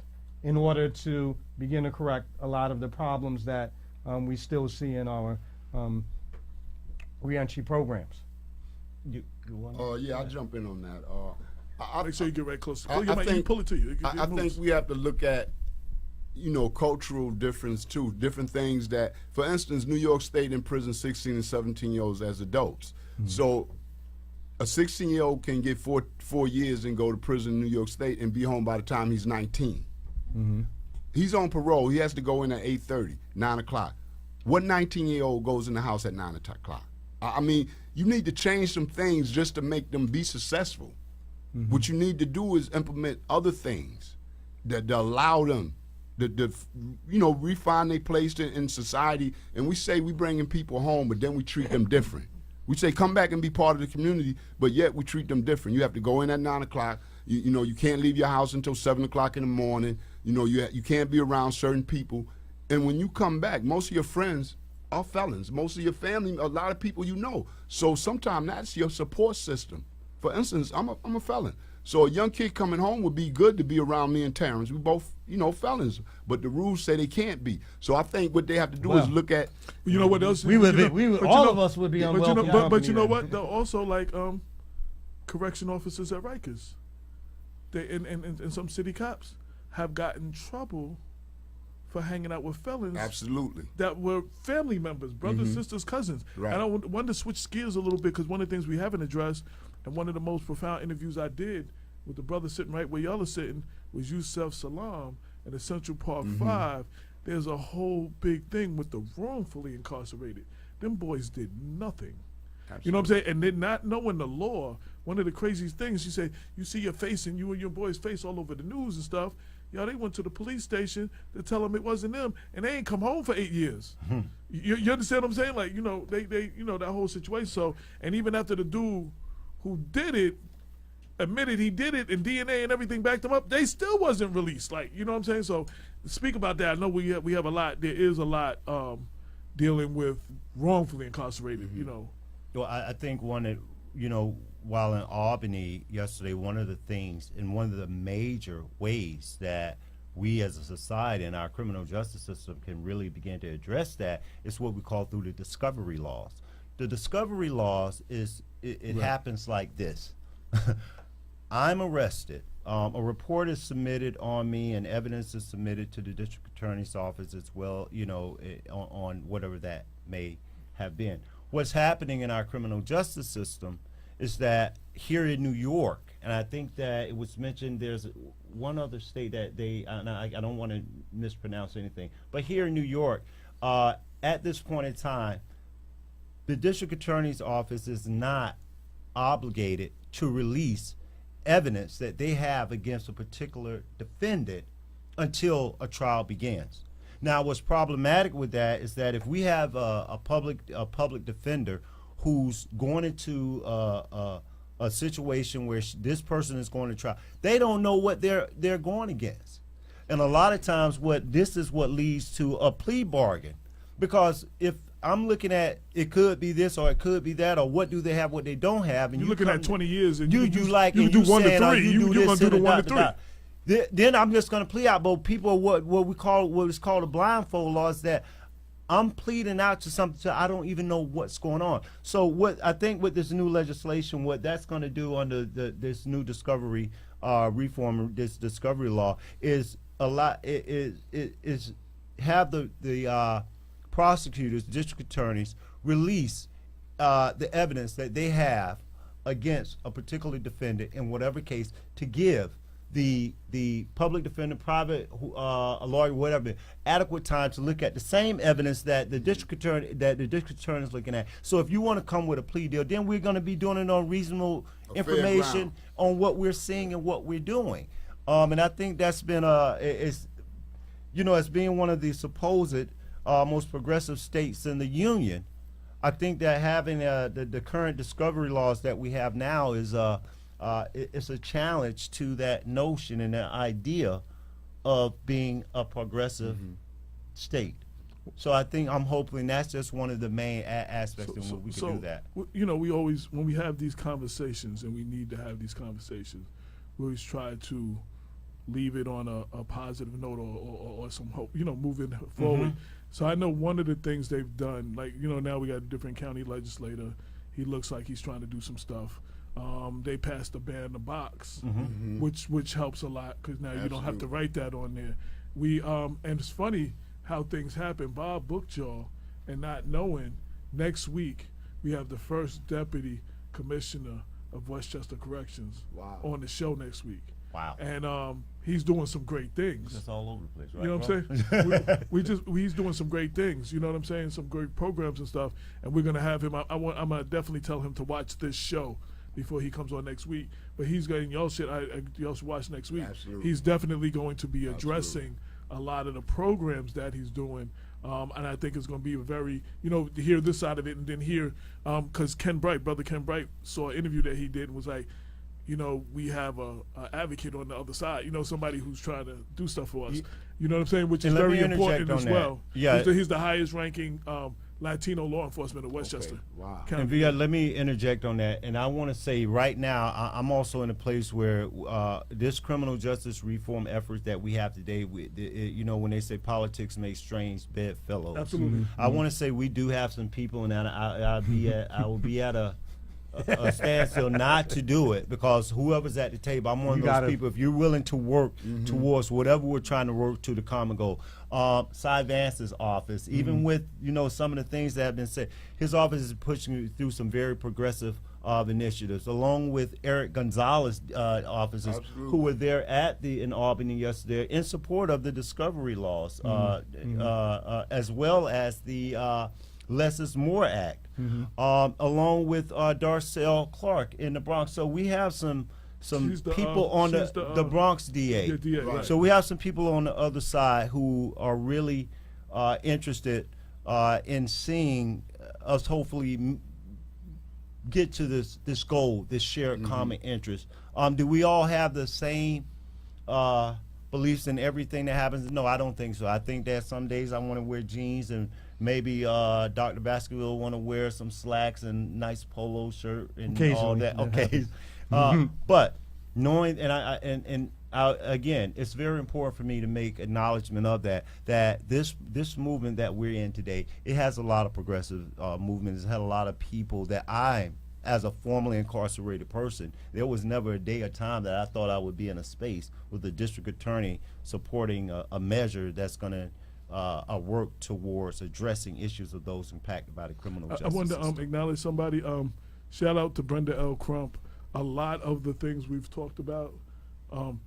in order to begin to correct a lot of the problems that we still see in our reentry programs? I'll jump in on that. Make sure you get right close. I think, pull it to you. I think we have to look at, you know, cultural difference too. Different things that, for instance, New York State in prison 16 and 17-year-olds as adults. So a 16-year-old can get four years and go to prison in New York State and be home by the time he's 19. He's on parole. He has to go in at 8:30, 9 o'clock. What 19-year-old goes in the house at 9 o'clock? I mean, you need to change some things just to make them be successful. What you need to do is implement other things that allow them to refine their place in society. And we say we bringing people home, but then we treat them different. We say come back and be part of the community, but yet we treat them different. You have to go in at 9 o'clock. You can't leave your house until 7 o'clock in the morning. You can't be around certain people. And when you come back, most of your friends are felons. Most of your family, a lot of people you know. So sometimes that's your support system. For instance, I'm a felon. So a young kid coming home would be good to be around me and Terrence. We both, felons, but the rules say they can't be. So I think what they have to do is look at. You know what else? All of us would be unwelcome. But you know what? They're also like correction officers at Rikers. They and some city cops have gotten in trouble for hanging out with felons. Absolutely. That were family members, brothers, sisters, cousins. Right. And I wanted to switch gears a little bit because one of the things we haven't addressed, and one of the most profound interviews I did with the brother sitting right where y'all are sitting was Yusef Salam in the Central Park 5. There's a whole big thing with the wrongfully incarcerated. Them boys did nothing. Absolutely. You know what I'm saying? And they're not knowing the law. One of the craziest things, you say, you see your face and you and your boy's face all over the news and stuff. Yo, they went to the police station to tell them it wasn't them, and they ain't come home for 8 years. You understand what I'm saying? Like, they that whole situation. So, and even after the dude who did it admitted he did it and DNA and everything backed him up, they still wasn't released. Like, you know what I'm saying? So speak about that. I know we have a lot. There is a lot dealing with wrongfully incarcerated, Well, I think one that, while in Albany yesterday, one of the things and one of the major ways that we as a society and our criminal justice system can really begin to address that is what we call through the discovery laws. The discovery laws it happens like this. I'm arrested a report is submitted on me and evidence is submitted to the district attorney's office as well, on whatever that may have been. What's happening in our criminal justice system is that here in New York, and I think that it was mentioned there's one other state that and I don't want to mispronounce anything, but here in New York, at this point in time, the district attorney's office is not obligated to release evidence that they have against a particular defendant until a trial begins. Now, what's problematic with that is that if we have a public defender who's going into a situation where this person is going to trial, they don't know what they're going against, and a lot of times this is what leads to a plea bargain, because if I'm looking at it could be this or it could be that, or what do they have, what they don't have, and you're looking at 20 years, and you do 1 to 3. You're gonna do the 1 to 3. Then I'm just going to plea out. But people, what is called a blindfold law is that I'm pleading out to something so I don't even know what's going on. So what I think with this new legislation, what that's going to do under this new discovery reform, this discovery law, is have the prosecutors, district attorneys release the evidence that they have against a particular defendant in whatever case, to give the public defender, private a lawyer, whatever, adequate time to look at the same evidence that the district attorney is looking at. So if you want to come with a plea deal, then we're going to be doing it on reasonable information on what we're seeing and what we're doing. And I think that's been as being one of the supposed most progressive states in the union, I think that having the current discovery laws that we have now is it's a challenge to that notion and that idea of being a progressive state. So I'm hoping that's just one of the main aspects in which we can do that. We always, when we have these conversations, and we need to have these conversations, we always try to leave it on a positive note or some hope, moving forward. So I know one of the things they've done, now we got a different county legislator. He looks like he's trying to do some stuff. They passed a ban the box, which helps a lot, because now you don't have to write that on there. And it's funny how things happen. Bob booked y'all, and not knowing, next week we have the first deputy commissioner of Westchester Corrections on the show next week. Wow. And he's doing some great things. Just all over the place, right? You know what I'm saying? he's doing some great things. You know what I'm saying? Some great programs and stuff. And we're gonna have him. I'm gonna definitely tell him to watch this show before he comes on next week. But he's getting y'all should watch next week. Absolutely. He's definitely going to be addressing a lot of the programs that he's doing. And I think it's going to be very, to hear this side of it, and then hear, because Brother Ken Bright saw an interview that he did and was like, we have a advocate on the other side, somebody who's trying to do stuff for us. You know what I'm saying? Which is very important as well. Yeah. He's the highest ranking Latino law enforcement of Westchester. Wow. And Villa, let me interject on that. And I want to say right now, I'm also in a place where this criminal justice reform effort that we have today, when they say politics makes strange bedfellows. Absolutely. I want to say we do have some people, and I will be at a standstill not to do it, because whoever's at the table, I'm one of those people. If you're willing to work towards whatever we're trying to work to the common goal, Cy Vance's office, even with some of the things that have been said, his office is pushing through some very progressive initiatives, along with Eric Gonzalez's offices, who were there in Albany yesterday in support of the discovery laws, as well as the Less is More Act, along with Darcel Clark in the Bronx. So we have some people on the Bronx DA. The DA, right. So we have some people on the other side who are really interested in seeing us hopefully get to this goal, this shared common interest. Do we all have the same beliefs in everything that happens? No, I don't think so. I think that some days I want to wear jeans, and maybe Dr. Baskerville want to wear some slacks and nice polo shirt and all that. Okay, but knowing, and again, it's very important for me to make acknowledgement of that this movement that we're in today, it has a lot of progressive movement. It's had a lot of people that I'm as a formerly incarcerated person, there was never a day or time that I thought I would be in a space with the district attorney supporting a measure that's going to work towards addressing issues of those impacted by the criminal justice I wanted system. to acknowledge somebody. Shout out to Brenda L. Crump. A lot of the things we've talked about,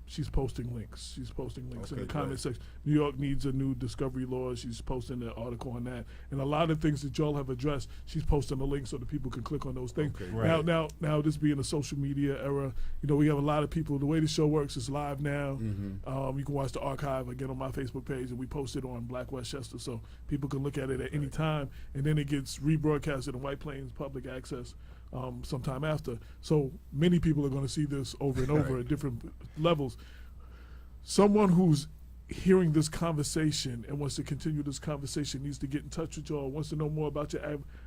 she's posting links. She's posting links in the comment section. New York needs a new discovery law. She's posting an article on that. And a lot of things that y'all have addressed, she's posting a link so that people can click on those things. Right. Now, this being a social media era, we have a lot of people. The way the show works is live now. You can watch the archive again on my Facebook page, and we post it on Black Westchester, so people can look at it at any time. And then it gets rebroadcasted in White Plains Public Access sometime after. So many people are going to see this over and over at different levels. Someone who's hearing this conversation and wants to continue this conversation needs to get in touch with y'all, wants to know more about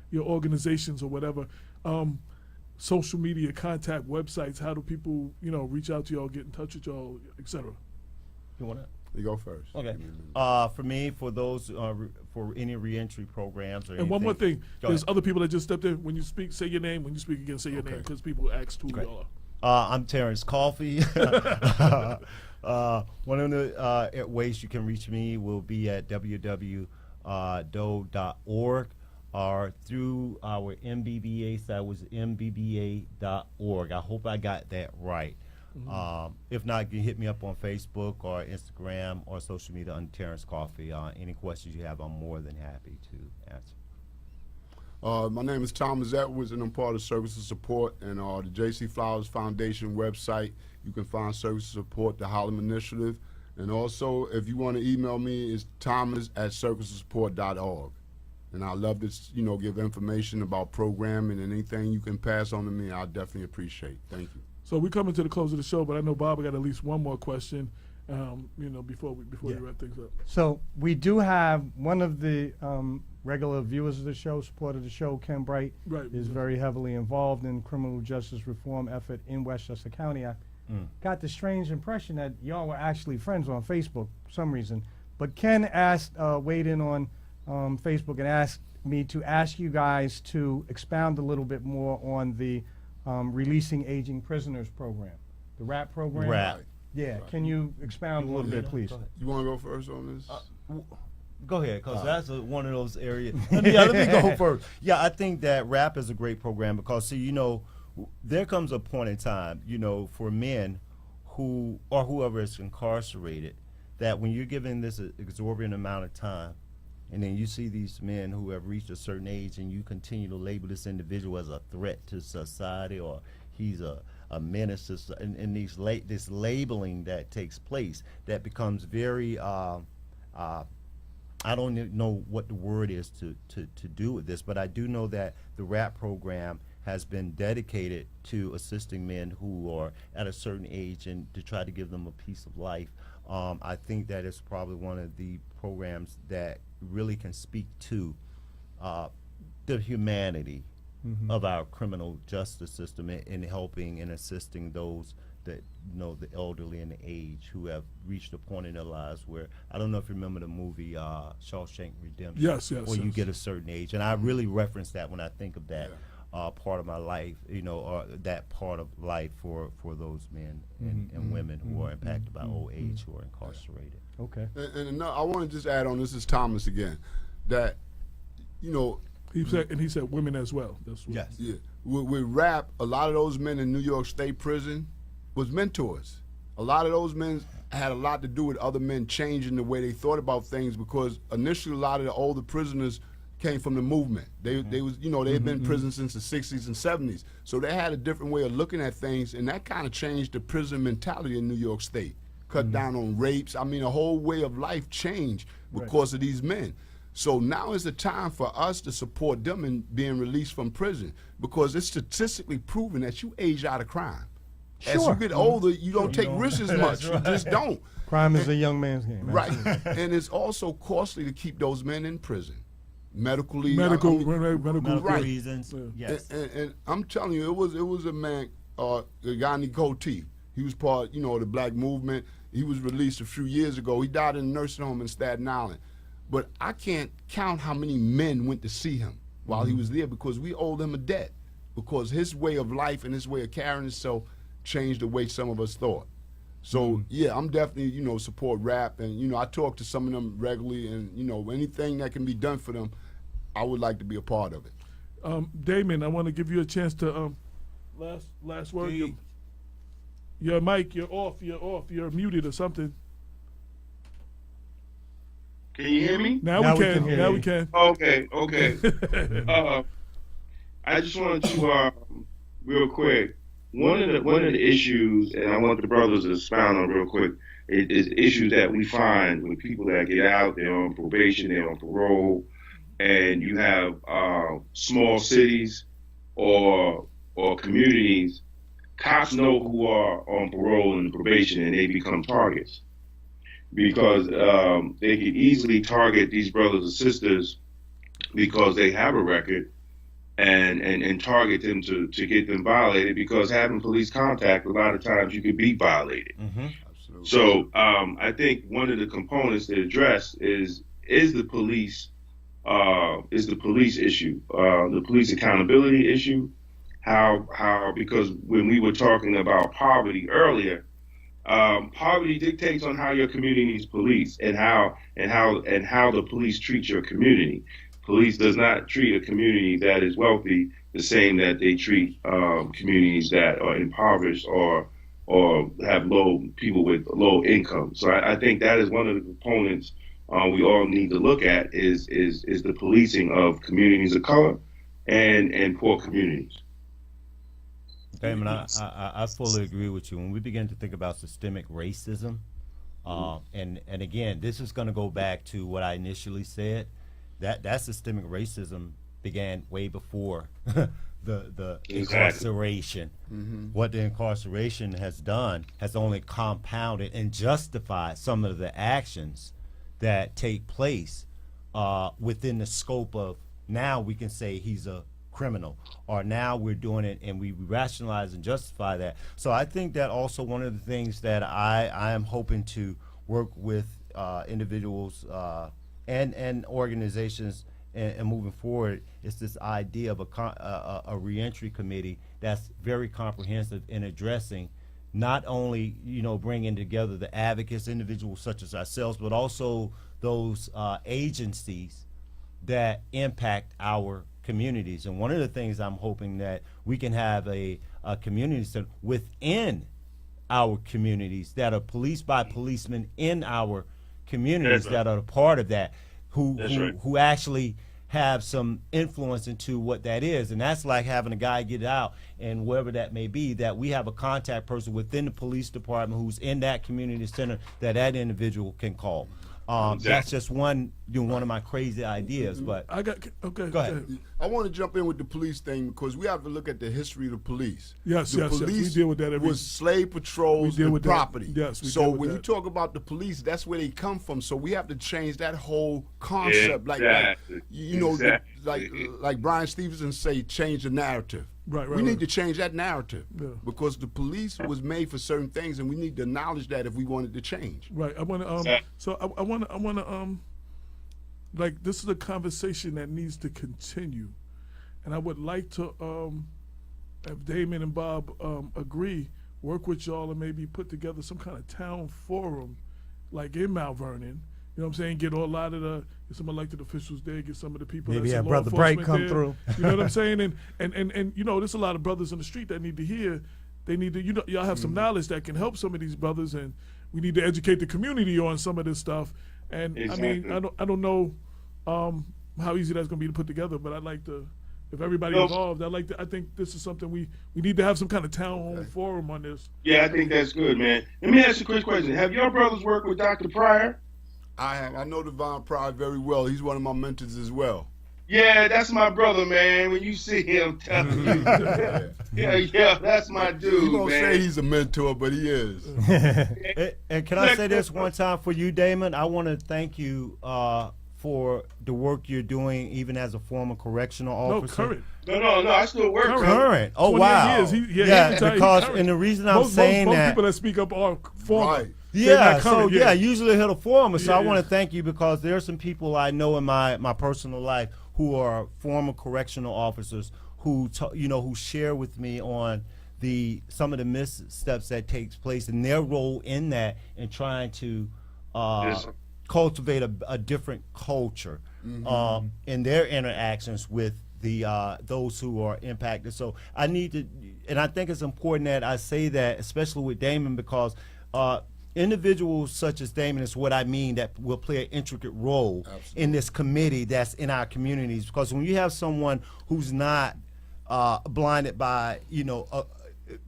your organizations or whatever. Social media, contact, websites, how do people, reach out to y'all, get in touch with y'all, etc.? You want to? You go first. Okay. For me, for those, for any reentry programs or And one more thing, Go there's ahead. other people that just stepped in. When you speak, say your name. When you speak again, say your name, because people ask who y'all are. I'm Terrence Coffey. One of the ways you can reach me will be at www.doe.org or through our MBBA site, which is mbba.org. I hope I got that right. If not, you can hit me up on Facebook or Instagram or social media under Terrence Coffey. Any questions you have, I'm more than happy to answer. My name is Thomas Edwards, and I'm part of Services Support and the J.C. Flowers Foundation website. You can find Services Support, the Harlem Initiative, and also if you want to email me, it's thomas@servicesupport.org. And I love to give information about programming and anything you can pass on to me. I definitely appreciate. Thank you. So we're coming to the close of the show, but I know Bob got at least one more question, before we wrap things up. So we do have one of the regular viewers of the show, supporter of the show, Ken Bright, is very heavily involved in criminal justice reform effort in Westchester County. I got the strange impression that y'all were actually friends on Facebook for some reason. But Ken weighed in on Facebook and asked me to ask you guys to expound a little bit more on the Releasing Aging Prisoners program, the RAP program. RAP. Yeah, can you expound a little bit, please? You want to go first on this? Go ahead, because that's one of those areas. Let me go first. Yeah, I think that RAP is a great program because, there comes a point in time, for men who, or whoever is incarcerated, that when you're given this exorbitant amount of time, and then you see these men who have reached a certain age and you continue to label this individual as a threat to society or he's a menace to, and this labeling that takes place that becomes very, I don't know what the word is to do with this, but I do know that the RAP program has been dedicated to assisting men who are at a certain age and to try to give them a piece of life. I think that is probably one of the programs that really can speak to the humanity of our criminal justice system in helping and assisting those that the elderly and the aged who have reached a point in their lives where, I don't know if you remember the movie Shawshank Redemption. Yes. Where you get a certain age, and I really reference that when I think of that part of my life, or that part of life for those men and women who are impacted by old age, who are incarcerated. Okay. And I want to just add on, this is Thomas again, that, He said women as well. That's what. Yes. Yeah. With RAP, a lot of those men in New York State Prison was mentors. A lot of those men had a lot to do with other men changing the way they thought about things, because initially a lot of the older prisoners came from the movement. They had been in prison since the 60s and 70s. So they had a different way of looking at things, and that kind of changed the prison mentality in New York State. Cut down on rapes. I mean, a whole way of life changed because of these men. So now is the time for us to support them in being released from prison, because it's statistically proven that you age out of crime. As you get older, you don't take risks as much. You just don't. Crime is a young man's game. Right. And it's also costly to keep those men in prison. Medical reasons. Yes. And I'm telling you, it was a man, a guy named Cote. He was part, the black movement. He was released a few years ago. He died in a nursing home in Staten Island. But I can't count how many men went to see him while he was there, because we owed him a debt. because his way of life and his way of carrying himself changed the way some of us thought. So yeah, I'm definitely, you know, support rap, and you know, I talk to some of them regularly, and you know, anything that can be done for them, I would like to be a part of it. Damon, I want to give you a chance to last word. Your mic, you're off. You're muted or something. Can you hear me? Now we can. Now we can. Okay. I just wanted to real quick. One of the issues, and I want the brothers to expound on real quick, is issues that we find with people that get out. They're on probation, they're on parole, and you have small cities or communities. Cops know who are on parole and probation, and they become targets because they can easily target these brothers and sisters because they have a record, and target them to get them violated, because having police contact, a lot of times you could be violated. Absolutely. So I think one of the components to address is the police issue, the police accountability issue. How because when we were talking about poverty earlier, poverty dictates on how your community is policed and how the police treat your community. Police does not treat a community that is wealthy the same that they treat communities that are impoverished or have people with low income. So I think that is one of the components we all need to look at is the policing of communities of color and poor communities. Damon, I fully agree with you. When we begin to think about systemic racism, and again, this is going to go back to what I initially said, that systemic racism began way before the incarceration. What the incarceration has done has only compounded and justified some of the actions that take place within the scope of, now we can say he's a criminal, or now we're doing it and we rationalize and justify that. So I think that also one of the things that I am hoping to work with individuals and organizations and moving forward is this idea of a reentry committee that's very comprehensive in addressing not only, you know, bringing together the advocates, individuals such as ourselves, but also those agencies that impact our communities. And one of the things I'm hoping that we can have a community center within our communities that are policed by policemen in our communities that are a part of that, who actually have some influence into what that is. And that's like having a guy get out, and wherever that may be, that we have a contact person within the police department who's in that community center that individual can call. That's just one of my crazy ideas, but go ahead. I want to jump in with the police thing because we have to look at the history of the police. Yes, the yes, police we deal with that was slave patrols and property. Yes, so when you talk about the police, that's where they come from. So we have to change that whole concept. Like Brian Stevenson say, change the narrative. Right. We need to change that narrative because the police was made for certain things, and we need to acknowledge that if we wanted to change. Right. I want to. I want to. Like, this is a conversation that needs to continue, and I would like to, if Damon and Bob agree, work with y'all and maybe put together some kind of town forum, like in Mount Vernon. You know what I'm saying? Get a lot of get some elected officials there, get some of the people. Maybe that's have in law Brother Bright enforcement come there. through. You know what I'm saying? And you know, there's a lot of brothers in the street that need to hear. They need to, you know, y'all have some knowledge that can help some of these brothers, and we need to educate the community on some of this stuff. And exactly. I mean, I don't know how easy that's going to be to put together, but I'd like to, if everybody involved, I think this is something we need to have some kind of town forum on this. Yeah, I think that's good, man. Let me ask you a quick question. Have your brothers worked with Dr. Pryor? I have. I know Devon Pryor very well. He's one of my mentors as well. Yeah, that's my brother, man. When you see him, tell him. yeah, that's my dude, You don't man. say he's a mentor, but he is. And can I say this one time for you, Damon? I want to thank you for the work you're doing, even as a former correctional officer. No, current. No, I still work. Current. Oh, 28 wow. years. Because, and the reason I'm saying most that. people that speak up are former. Right. Yeah, so usually he'll former. So Yeah, I want to thank you because there are some people I know in my personal life who are former correctional officers who who share with me on some of the missteps that takes place and their role in that and trying to cultivate a different culture in their interactions with those who are impacted. So I need to, and I think it's important that I say that, especially with Damon, because individuals such as Damon is what I mean that will play an intricate role in this committee that's in our communities. Because when you have someone who's not blinded by,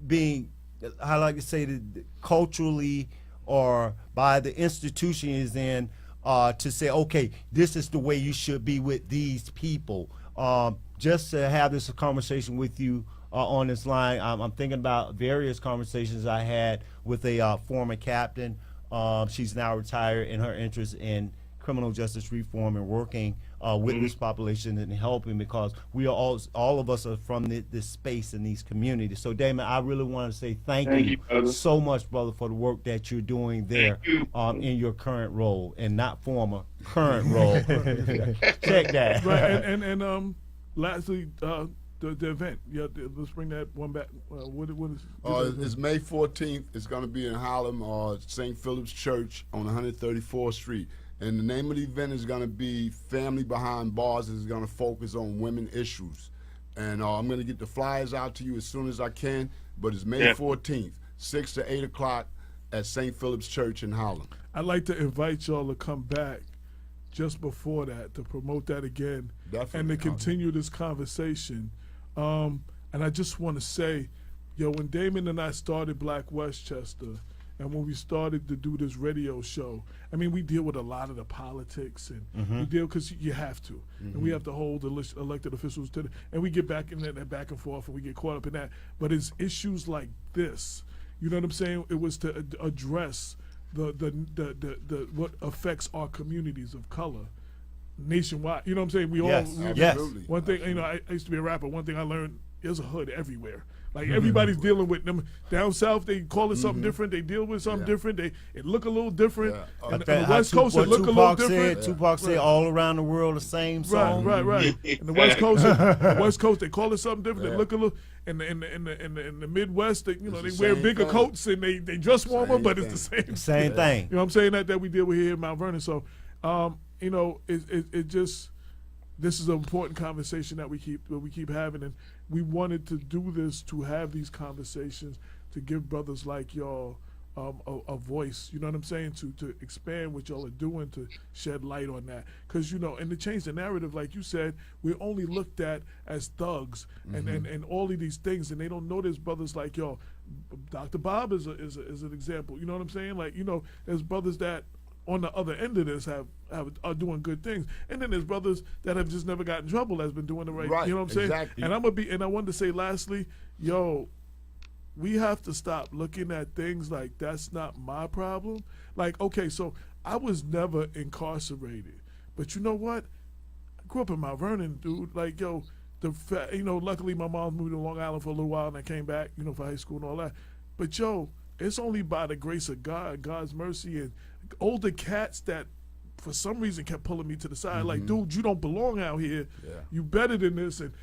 being, I like to say, culturally or by the institution is in, to say, okay, this is the way you should be with these people. Just to have this conversation with you on this line, I'm thinking about various conversations I had with a former captain. She's now retired, in her interest in criminal justice reform and working with this population and helping, because we are all of us are from this space in these communities. So Damon, I really want to say thank you so much, brother, for the work that you're doing there in your current role, and not former, current role. Check that. Right, and lastly, the event. Yeah, let's bring that one back. What is? It's May 14th. It's going to be in Harlem, St. Philip's Church on 134th Street. And the name of the event is going to be Family Behind Bars. It's going to focus on women issues. And I'm going to get the flyers out to you as soon as I can. But it's May 14th, 6 to 8 o'clock at St. Philip's Church in Harlem. I'd like to invite y'all to come back just before that to promote that again. Definitely. And to continue this conversation. And I just want to say, when Damon and I started Black Westchester, and when we started to do this radio show, I mean, we deal with a lot of the politics, and we deal because you have to, and we have to hold the elected officials to, and we get back in that back and forth, and we get caught up in that. But it's issues like this, you know what I'm saying? It was to address the what affects our communities of color nationwide. You know what I'm saying? We absolutely. One thing, I used to be a rapper. One thing I learned: there's a hood everywhere. Like everybody's dealing with them down south. They call it something different. They deal with something different. It look a little different. And the West Coast, it look a little different. Tupac said, "All around the world, the same song." Right. And the West Coast, they call it something different. They look a little. In the Midwest, they wear bigger coats and they dress warmer, but it's the same thing. You know what I'm saying? That we deal with here in Mount Vernon. So, it just. This is an important conversation that we keep having, and we wanted to do this to have these conversations to give brothers like y'all a voice. You know what I'm saying? To expand what y'all are doing to shed light on that, because and to change the narrative, like you said, we're only looked at as thugs and all of these things, and they don't know there's brothers like y'all. Dr. Bob is an example. You know what I'm saying? Like there's brothers that on the other end of this are doing good things, and then there's brothers that have just never gotten in trouble, that's been doing the right. You know what I'm saying? Exactly. And I wanted to say lastly, we have to stop looking at things like that's not my problem. Like, okay, so I was never incarcerated, but you know what? I grew up in Mount Vernon, dude. Like, luckily my mom moved to Long Island for a little while, and I came back, for high school and all that. But it's only by the grace of God, God's mercy, and older cats that for some reason kept pulling me to the side, like, dude, you don't belong out here. Yeah. You better than this, and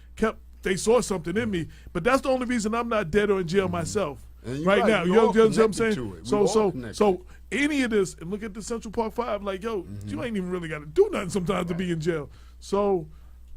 they saw something in me. But that's the only reason I'm not dead or in jail myself right now. You know what I'm saying? So any of this, and look at the Central Park 5, like, you ain't even really got to do nothing sometimes to be in jail. So,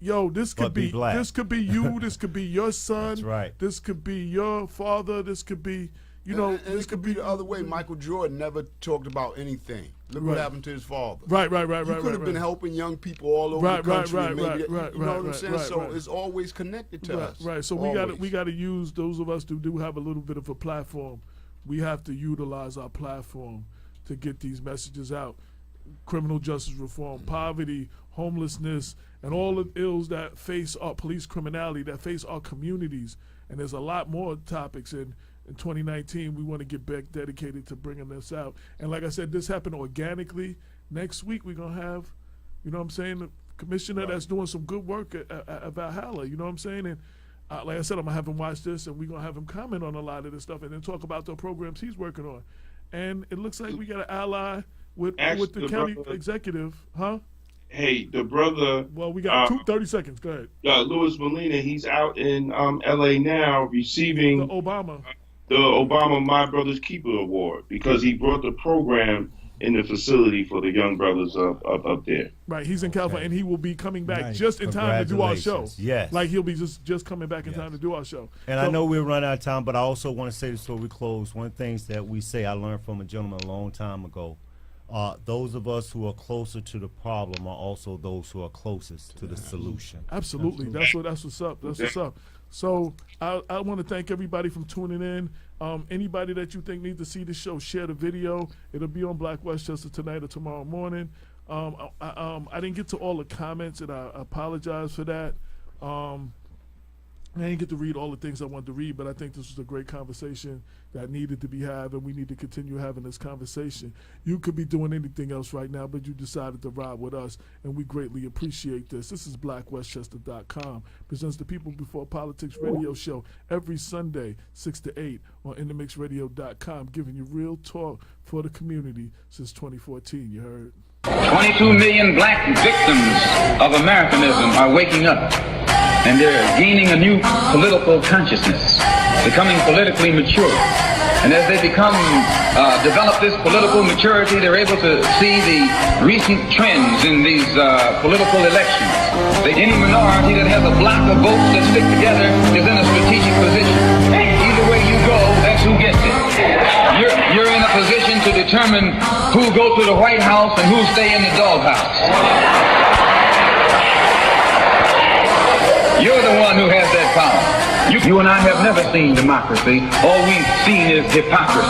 this could be this could be you, this could be your son, that's right. This could be your father, this could be and it could be the other way. Michael Jordan never talked about anything. Look what happened to his father. Right. He could have been helping young people all over the country. You know what I'm saying? So it's always connected to us. Right. So we got to use, those of us who do have a little bit of a platform, we have to utilize our platform to get these messages out. Criminal justice reform, poverty, homelessness, and all the ills that face our police criminality, that face our communities. And there's a lot more topics in 2019, we want to get back dedicated to bringing this out. And like I said, this happened organically. Next week, we're going to have, the commissioner that's doing some good work at Valhalla, you know what I'm saying? And like I said, I'm going to have him watch this, and we're going to have him comment on a lot of this stuff and then talk about the programs he's working on. And it looks like we got an ally with the county executive, huh? Hey, the brother. Well, we got 30 seconds. Go ahead. Louis Molina, he's out in L.A. now receiving The Obama My Brother's Keeper Award because he brought the program in the facility for the young brothers up there. Right, he's in California, and he will be coming back just in time to do our show. Yes. Like, he'll be just coming back in time to do our show. And I know we're running out of time, but I also want to say this before we close. One of the things that we say, I learned from a gentleman a long time ago, those of us who are closer to the problem are also those who are closest to the solution. Absolutely. That's what's up. That's what's up. So I want to thank everybody from tuning in. Anybody that you think needs to see the show, share the video. It'll be on Black Westchester tonight or tomorrow morning. I didn't get to all the comments, and I apologize for that. I didn't get to read all the things I wanted to read, but I think this was a great conversation that needed to be had, and we need to continue having this conversation. You could be doing anything else right now, but you decided to ride with us, and we greatly appreciate this. This is BlackWestchester.com, presents the People Before Politics radio show every Sunday, 6 to 8 on InTheMixRadio.com, giving you real talk for the community since 2014. You heard? 22 million black victims of Americanism are waking up, and they're gaining a new political consciousness, becoming politically mature. And as they develop this political maturity, they're able to see the recent trends in these political elections. Any minority that has a block of votes that stick together is in a strategic position. Either way you go, that's who gets it. You're in a position to determine who go to the White House and who stay in the doghouse. You're the one who has that power. You and I have never seen democracy. All we've seen is hypocrisy.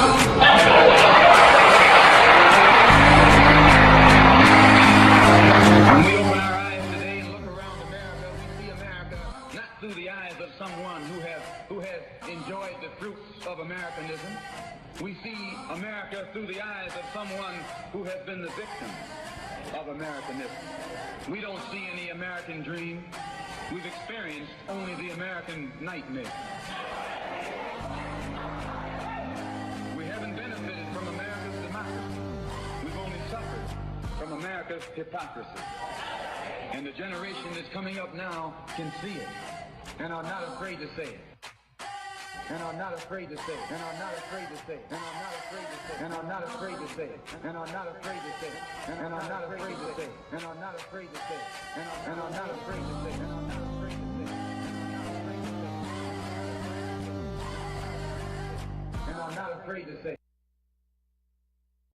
When we open our eyes today and look around America, we see America not through the eyes of someone who has enjoyed the fruits of Americanism. We see America through the eyes of someone who has been the victim of Americanism. We don't see any American dream. We've experienced only the American nightmare. We haven't benefited from America's democracy. We've only suffered from America's hypocrisy. And the generation that's coming up now can see it and are not afraid to say it. And are not afraid to say it. And are not afraid to say it. And are not afraid to say it. And are not afraid to say it. And are not afraid to say it. And are not afraid to say it. And are not afraid to say it. And are not afraid to say it. And are not afraid to say it. And are not afraid to say it.